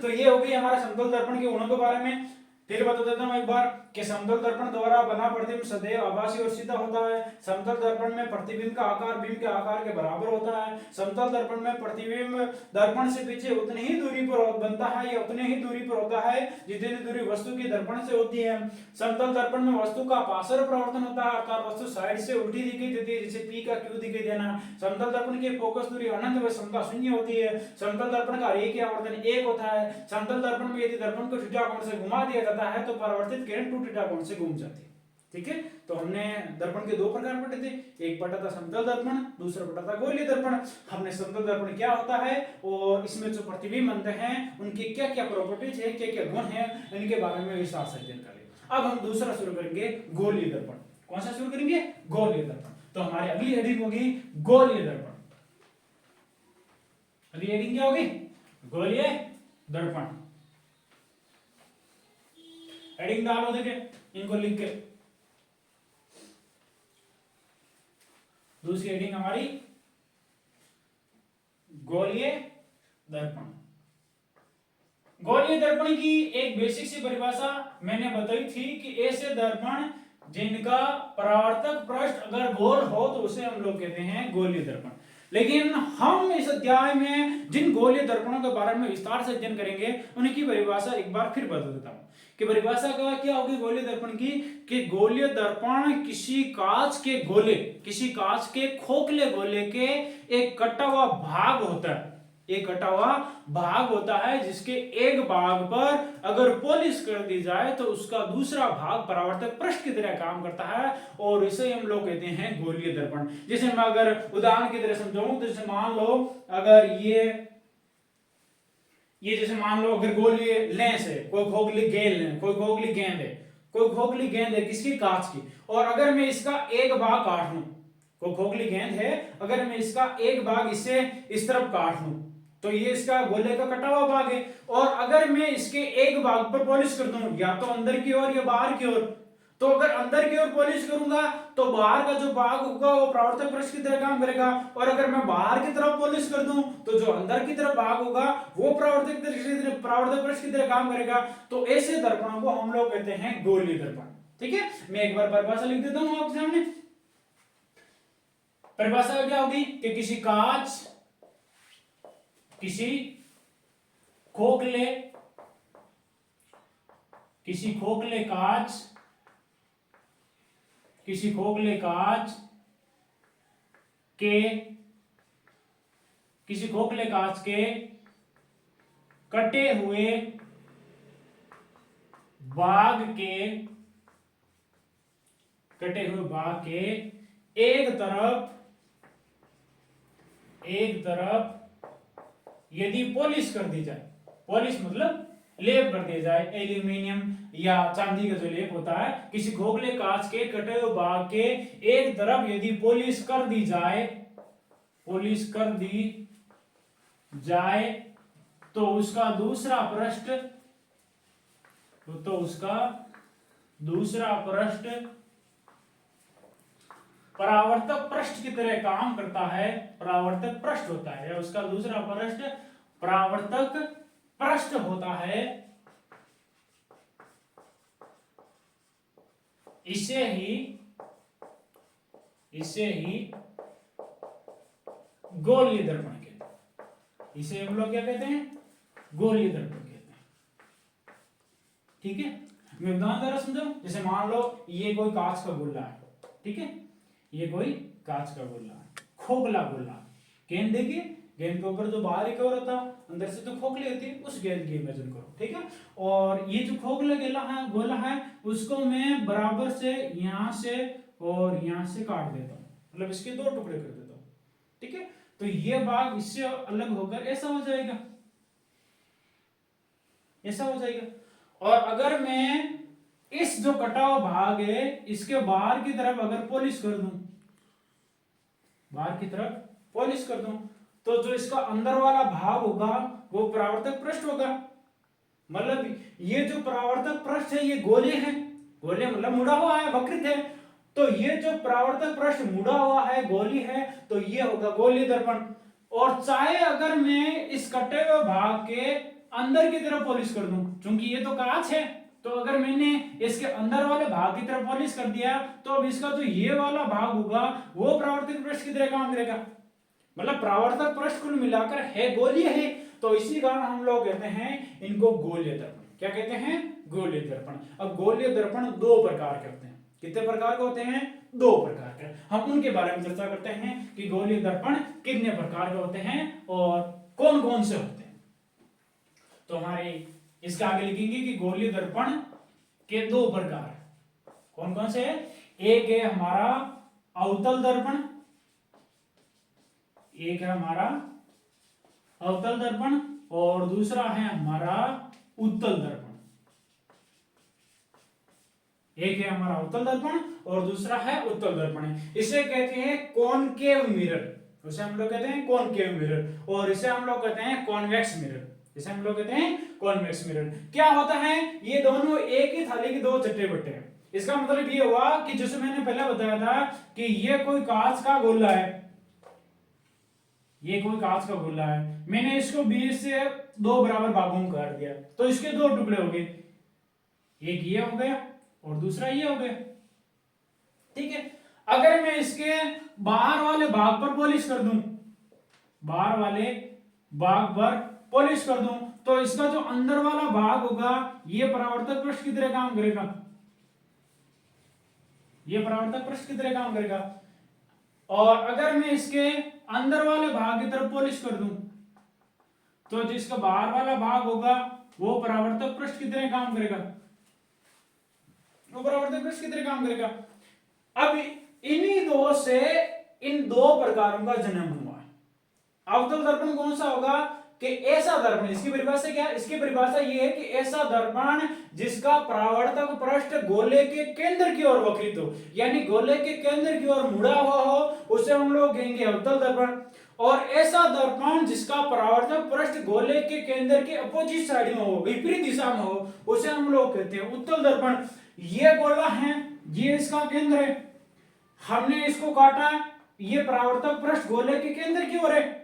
तो ये हो गई हमारा समतल दर्पण के गुणों के बारे में। फिर बता देता हूं एक बार कि समतल दर्पण द्वारा बना प्रतिबिंब सदैव आभासी और सीधा होता है। समतल दर्पण में प्रतिबिंब का आकार बिंब के आकार के बराबर होता है। समतल दर्पण में प्रतिबिंब दर्पण से पीछे उतनी ही दूरी पर बनता है या उतनी ही दूरी पर होता है जितनी दूरी वस्तु की दर्पण से होती है। समतल दर्पण में वस्तु का पार्श्व परावर्तन होता है, अर्थात वस्तु साइड से उल्टी दिखाई देती है, जैसे P का Q दिखाई देना। समतल दर्पण की फोकस दूरी अनंत व समता शून्य होती है। समतल दर्पण का रेखीय आवर्धन 1 होता है। समतल दर्पण में यदि दर्पण को थीटा कोण से घुमा दिया जाता है तो परावर्तित किरण 2 थीटा कोण से घूम जाती है। ठीक है, तो हमने दर्पण के 2 प्रकार पढ़े थे। एक पढ़ा था समतल दर्पण, दूसरा पढ़ा था गोलीय दर्पण। हमने समतल दर्पण क्या होता है और इसमें जो प्रतिबिंब बनते हैं उनकी क्या क्या प्रॉपर्टीज है, क्या क्या गुण है, इनके बारे में विस्तार से अध्ययन करेंगे। अब हम दूसरा शुरू करेंगे गोलीय दर्पण। कौन सा शुरू करेंगे? गोलीय दर्पण। तो हमारी अगली हेडिंग होगी गोलीय दर्पण। अगली हेडिंग क्या होगी? गोलीय दर्पण। हेडिंग डालो, देखिए इनको लिख के। दूसरी हेडिंग हमारी गोलीय दर्पण। गोलीय दर्पण की एक बेसिक सी परिभाषा मैंने बताई थी कि ऐसे दर्पण जिनका परावर्तक पृष्ठ अगर गोल हो तो उसे हम लोग कहते हैं गोलीय दर्पण। लेकिन हम इस अध्याय में जिन गोलीय दर्पणों के बारे में विस्तार से अध्ययन करेंगे उनकी परिभाषा एक बार फिर बता देता हूं कि परिभाषा का क्या होगी गोलीय दर्पण की, कि गोलीय दर्पण किसी कांच के गोले, किसी कांच के खोखले गोले के एक कटा हुआ भाग होता है, एक कटा हुआ भाग होता है जिसके एक भाग पर अगर पॉलिश कर दी जाए तो उसका दूसरा भाग परावर्तक पृष्ठ की तरह काम करता है और इसे हम लोग कहते हैं गोलीय दर्पण। जैसे मैं अगर उदाहरण की तरह समझाऊं तो जैसे मान लो अगर ये जैसे मान लो अगर गोलीय लेंस है, कोई खोखली गेंद है, कोई खोखली गेंद है, कोई खोखली गेंद है किसकी, कांच की, और अगर मैं इसका एक भाग काट लूं, कोई खोखली गेंद है, अगर मैं इसका एक भाग इससे इस तरफ काट लूं तो ये इसका गोले का कटा हुआ भाग है, और अगर मैं इसके एक भाग पर पॉलिश कर दूं या तो अंदर की ओर या बाहर की ओर, तो अगर अंदर की ओर पॉलिश करूंगा तो बाहर का जो भाग होगा वो परावर्तक पृष्ठ की तरह काम करेगा, और अगर मैं बाहर की तरफ पॉलिश कर दूं तो जो अंदर की तरफ भाग होगा वो परावर्तक पृष्ठ की तरह काम करेगा। तो ऐसे दर्पणों को हम लोग कहते हैं गोलीय दर्पण। ठीक है, मैं एक बार परिभाषा लिख देता हूं आपके सामने। परिभाषा क्या होगी कि किसी खोखले कांच के कटे हुए भाग के एक तरफ यदि पॉलिश कर दी जाए, पॉलिश मतलब लेप कर दिया जाए, एल्यूमिनियम या चांदी का जो लेप होता है, किसी खोखले कांच के कटे हुए भाग के एक तरफ यदि पॉलिश कर दी जाए तो उसका दूसरा पृष्ठ परावर्तक पृष्ठ की तरह काम करता है, परावर्तक पृष्ठ होता है, या उसका दूसरा पृष्ठ परावर्तक पृष्ठ होता है। इसे ही गोलीय दर्पण कहते हैं। इसे हम लोग क्या कहते हैं, गोलीय दर्पण कहते हैं। ठीक है, मैं उदाहरण द्वारा समझाऊं, जैसे मान लो ये कोई कांच का गोला है, ठीक है, ये कोई कांच का गोला है, खोखला गोला, गेंद देखिए, गेंद के ऊपर जो बाहर एक और होता है, अंदर से तो खोखली होती है, उस गेंद की इमेजिन करो। ठीक है, और ये जो खोखला गोला है उसको मैं बराबर से यहां से और यहां से काट देता हूं, मतलब इसके दो टुकड़े कर देता हूं। ठीक है, तो ये भाग इससे अलग होकर ऐसा हो जाएगा, ऐसा हो जाएगा। और अगर मैं इस जो कटा हुआ भाग है इसके बाहर की तरफ अगर पॉलिश कर दूं, बाहर की तरफ पॉलिश कर दूं, तो जो इसका अंदर वाला भाग होगा वो परावर्तक पृष्ठ होगा। मतलब ये जो परावर्तक पृष्ठ है ये गोले है, गोले मतलब मुड़ा हुआ है, वक्रित है, तो ये जो परावर्तक पृष्ठ मुड़ा हुआ है, गोली है, तो ये होगा गोलीय दर्पण। और चाहे अगर मैं इस कटे हुए भाग के अंदर की तरफ पॉलिश कर दूं, क्योंकि ये तो कांच है, तो अगर मैंने इसके अंदर वाले भाग की तरफ पॉलिश कर दिया तो अब इसका जो ये वाला भाग होगा वो परावर्तक पृष्ठ की तरह काम करेगा। मतलब परावर्तक पृष्ठ कुल मिलाकर है गोलीय है, तो इसी कारण हम लोग कहते हैं इनको गोलीय दर्पण। क्या कहते हैं, गोलीय दर्पण। अब गोलीय दर्पण दो प्रकार के होते हैं। कितने प्रकार के होते हैं, दो प्रकार के। हम उनके बारे में चर्चा करते हैं कि गोलीय दर्पण कितने प्रकार के होते हैं और कौन कौन से होते हैं। तो हमारे इसके आगे लिखेंगे कि गोलीय दर्पण के दो प्रकार कौन कौन से है। एक है हमारा अवतल दर्पण, एक है हमारा अवतल दर्पण और दूसरा है हमारा उत्तल दर्पण। एक है हमारा अवतल दर्पण और दूसरा है उत्तल दर्पण। इसे कहते हैं कॉनकेव मिरर, उसे हम लोग कहते हैं कॉनकेव मिरर, और इसे हम लोग कहते हैं कॉन्वेक्स मिरर, इसे हम लोग कहते हैं कॉन्वेक्स मिरर। क्या होता है, ये दोनों एक ही थाली के दो चट्टे बट्टे हैं। इसका मतलब ये हुआ कि जैसे मैंने पहले बताया था कि ये कोई कांच का गोला है, ये कोई कांच का गोला है, मैंने इसको बीच से दो बराबर भागों में काट दिया तो इसके दो टुकड़े हो गए, एक ये हो गया और दूसरा ये हो गया। ठीक है, अगर मैं इसके बाहर वाले भाग पर पॉलिश कर दूं बाहर वाले भाग पर पॉलिश कर दूं, तो इसका जो अंदर वाला भाग होगा ये परावर्तक पृष्ठ की तरह काम करेगा, ये परावर्तक पृष्ठ की तरह काम करेगा। और अगर मैं इसके अंदर वाले भाग की तरफ पॉलिश कर दूं, तो जिसका बाहर वाला भाग होगा वो परावर्तक पृष्ठ की तरह काम करेगा, वो परावर्तक पृष्ठ की तरह काम करेगा। अब इन्हीं दो से इन दो प्रकारों का जन्म हुआ है। अवतल दर्पण कौन सा होगा कि ऐसा दर्पण, इसकी परिभाषा क्या है, इसकी परिभाषा ये है कि ऐसा दर्पण जिसका परावर्तक पृष्ठ गोले के केंद्र की ओर वक्रित हो, यानी गोले के केंद्र की ओर मुड़ा हुआ हो, उसे हम लोग कहेंगे अवतल दर्पण। और ऐसा दर्पण जिसका परावर्तक पृष्ठ गोले के केंद्र के अपोजिट साइड में हो, विपरीत दिशा में हो, उसे हम लोग कहते हैं उत्तल दर्पण। ये गोला है, ये इसका केंद्र है, हमने इसको काटा, ये परावर्तक पृष्ठ गोले के केंद्र की ओर है,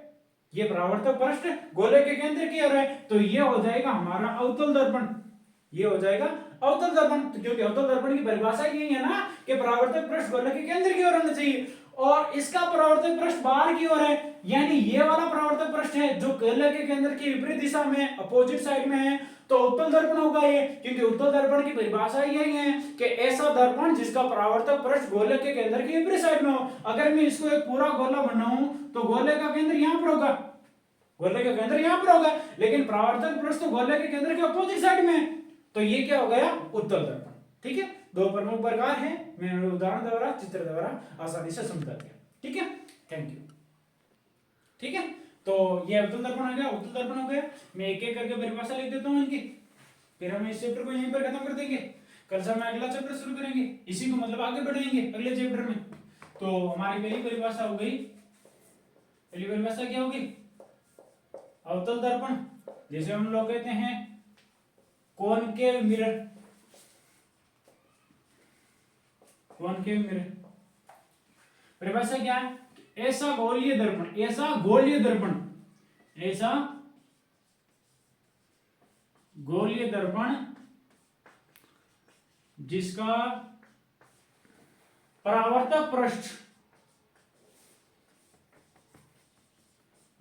ये परावर्तक पृष्ठ गोले के केंद्र की ओर है, तो ये हो जाएगा हमारा अवतल दर्पण, ये हो जाएगा अवतल दर्पण। तो क्योंकि अवतल दर्पण की परिभाषा यही है ना कि परावर्तक पृष्ठ गोले के केंद्र की ओर होना चाहिए, और इसका परावर्तक पृष्ठ बाहर की ओर है, यानी ये वाला परावर्तक पृष्ठ है जो गोले के केंद्र की विपरीत दिशा में अपोजिट साइड में है, तो उत्तल दर्पण होगा ये। क्योंकि उत्तल दर्पण की परिभाषा यही है कि ऐसा दर्पण जिसका परावर्तक पृष्ठ गोले के केंद्र की विपरीत साइड में हो। अगर मैं इसको एक पूरा गोला बनाऊं तो गोले का केंद्र यहां पर होगा, गोले का केंद्र यहां पर होगा, लेकिन परावर्तक पृष्ठ तो गोले के केंद्र के अपोजिट साइड में है, तो ये क्या हो गया उत्तल दर्पण। ठीक है, दो प्रमुख प्रकार हैं, मैंने उदाहरण द्वारा चित्र द्वारा आसानी से समझा दिया। ठीक है, थैंक यू। ठीक है, तो ये अवतल दर्पण हो गया, उत्तल दर्पण हो गया। मैं एक एक करके परिभाषा लिख देता हूं इनकी, फिर हम इस चैप्टर को यहीं पर खत्म कर देंगे। कल से हम अगला चैप्टर शुरू करेंगे, इसी को मतलब आगे बढ़ेंगे अगले चैप्टर में। तो हमारी पहली परिभाषा हो गई, पहली परिभाषा क्या होगी, अवतल दर्पण जैसे हम लोग कहते हैं कॉनकेव मिरर, कॉनकेव मिरर। परिभाषा क्या है, ऐसा गोलीय दर्पण, ऐसा गोलीय दर्पण, ऐसा गोलीय दर्पण जिसका परावर्तक पृष्ठ,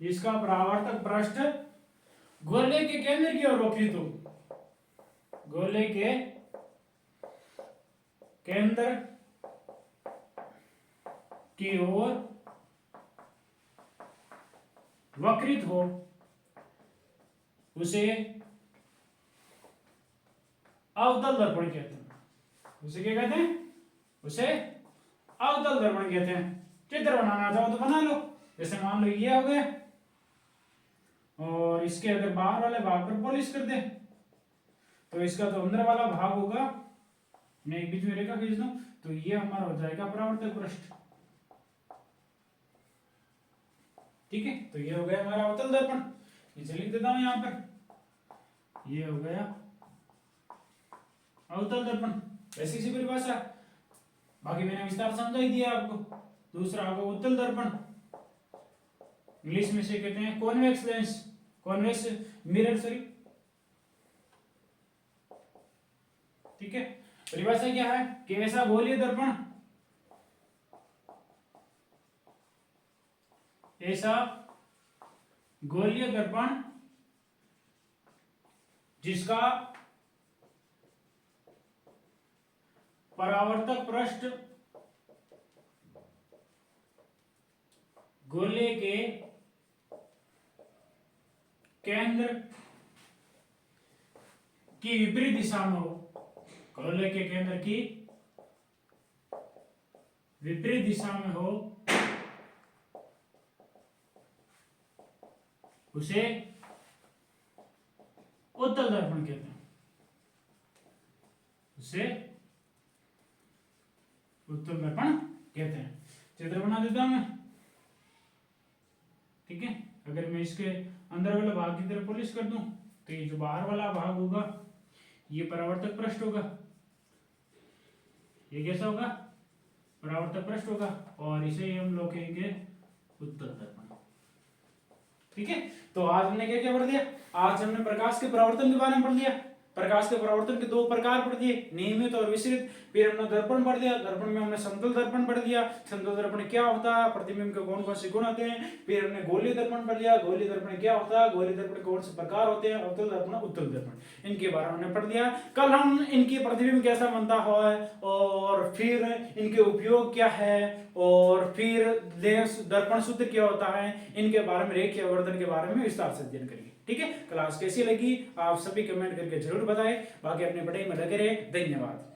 जिसका परावर्तक पृष्ठ गोले के केंद्र की ओर वक्रित हो, गोले के केंद्र की ओर वक्रित हो, उसे अवतल दर्पण कहते हैं। उसे क्या कहते हैं, उसे अवतल दर्पण कहते हैं। चित्र बनाना चाहो तो बना लो, जैसे मान लो ये हो गया, और इसके अगर बाहर वाले भाग पर पॉलिश कर दे तो इसका जो अंदर वाला भाग होगा, मैं एक बीच में रेखा खींच दूं तो ये हमारा हो जाएगा परावर्तक पृष्ठ। ठीक है, तो ये हो गया हमारा अवतल दर्पण, इसे लिख देता हूं यहां पर, ये हो गया अवतल दर्पण। ऐसी सी परिभाषा, बाकी मैंने विस्तार समझा ही दिया आपको। दूसरा होगा उत्तल दर्पण, इंग्लिश में से कहते हैं convex lens, convex mirror, sorry. ठीक है, परिभाषा क्या है कि ऐसा गोलीय दर्पण, ऐसा गोलीय दर्पण जिसका परावर्तक पृष्ठ गोले के केंद्र की विपरीत दिशा में हो, गोले के केंद्र की विपरीत दिशा में हो, उसे उत्तल दर्पण कहते हैं, उसे उत्तल दर्पण कहते हैं। चित्र बना देता हूं मैं। ठीक है, अगर मैं इसके अंदर वाला भाग की तरफ पॉलिश कर दूं तो ये जो बाहर वाला भाग होगा ये परावर्तक पृष्ठ होगा, ये कैसा होगा, परावर्तक पृष्ठ होगा, और इसे हम लोग कहेंगे उत्तल दर्पण। ठीक है, तो आज हमने क्या क्या पढ़ लिया, आज हमने प्रकाश के परावर्तन के बारे में पढ़ लिया, प्रकाश के परावर्तन के दो प्रकार पढ़ दिए, नियमित और विसरित। फिर हमने दर्पण पढ़ दिया, दर्पण में हमने समतल दर्पण पढ़ दिया, समतल दर्पण क्या होता है, प्रतिबिंब के कौन कौन से गुण होते हैं। फिर हमने गोलीय दर्पण पढ़ लिया, गोलीय दर्पण क्या होता है, गोलीय दर्पण कौन से प्रकार होते हैं, अवतल दर्पण, उत्तल दर्पण, इनके बारे में हमने पढ़ दिया। कल हम इनकी प्रतिबिंब कैसा बनता है और फिर इनके उपयोग क्या है और फिर दर्पण सूत्र क्या होता है, इनके बारे में, रेखीय आवर्धन के बारे में विस्तार से अध्ययन करेंगे। ठीक है, क्लास कैसी लगी आप सभी कमेंट करके जरूर बताएं। बाकी अपने पढ़ाई में लगे रहे। धन्यवाद।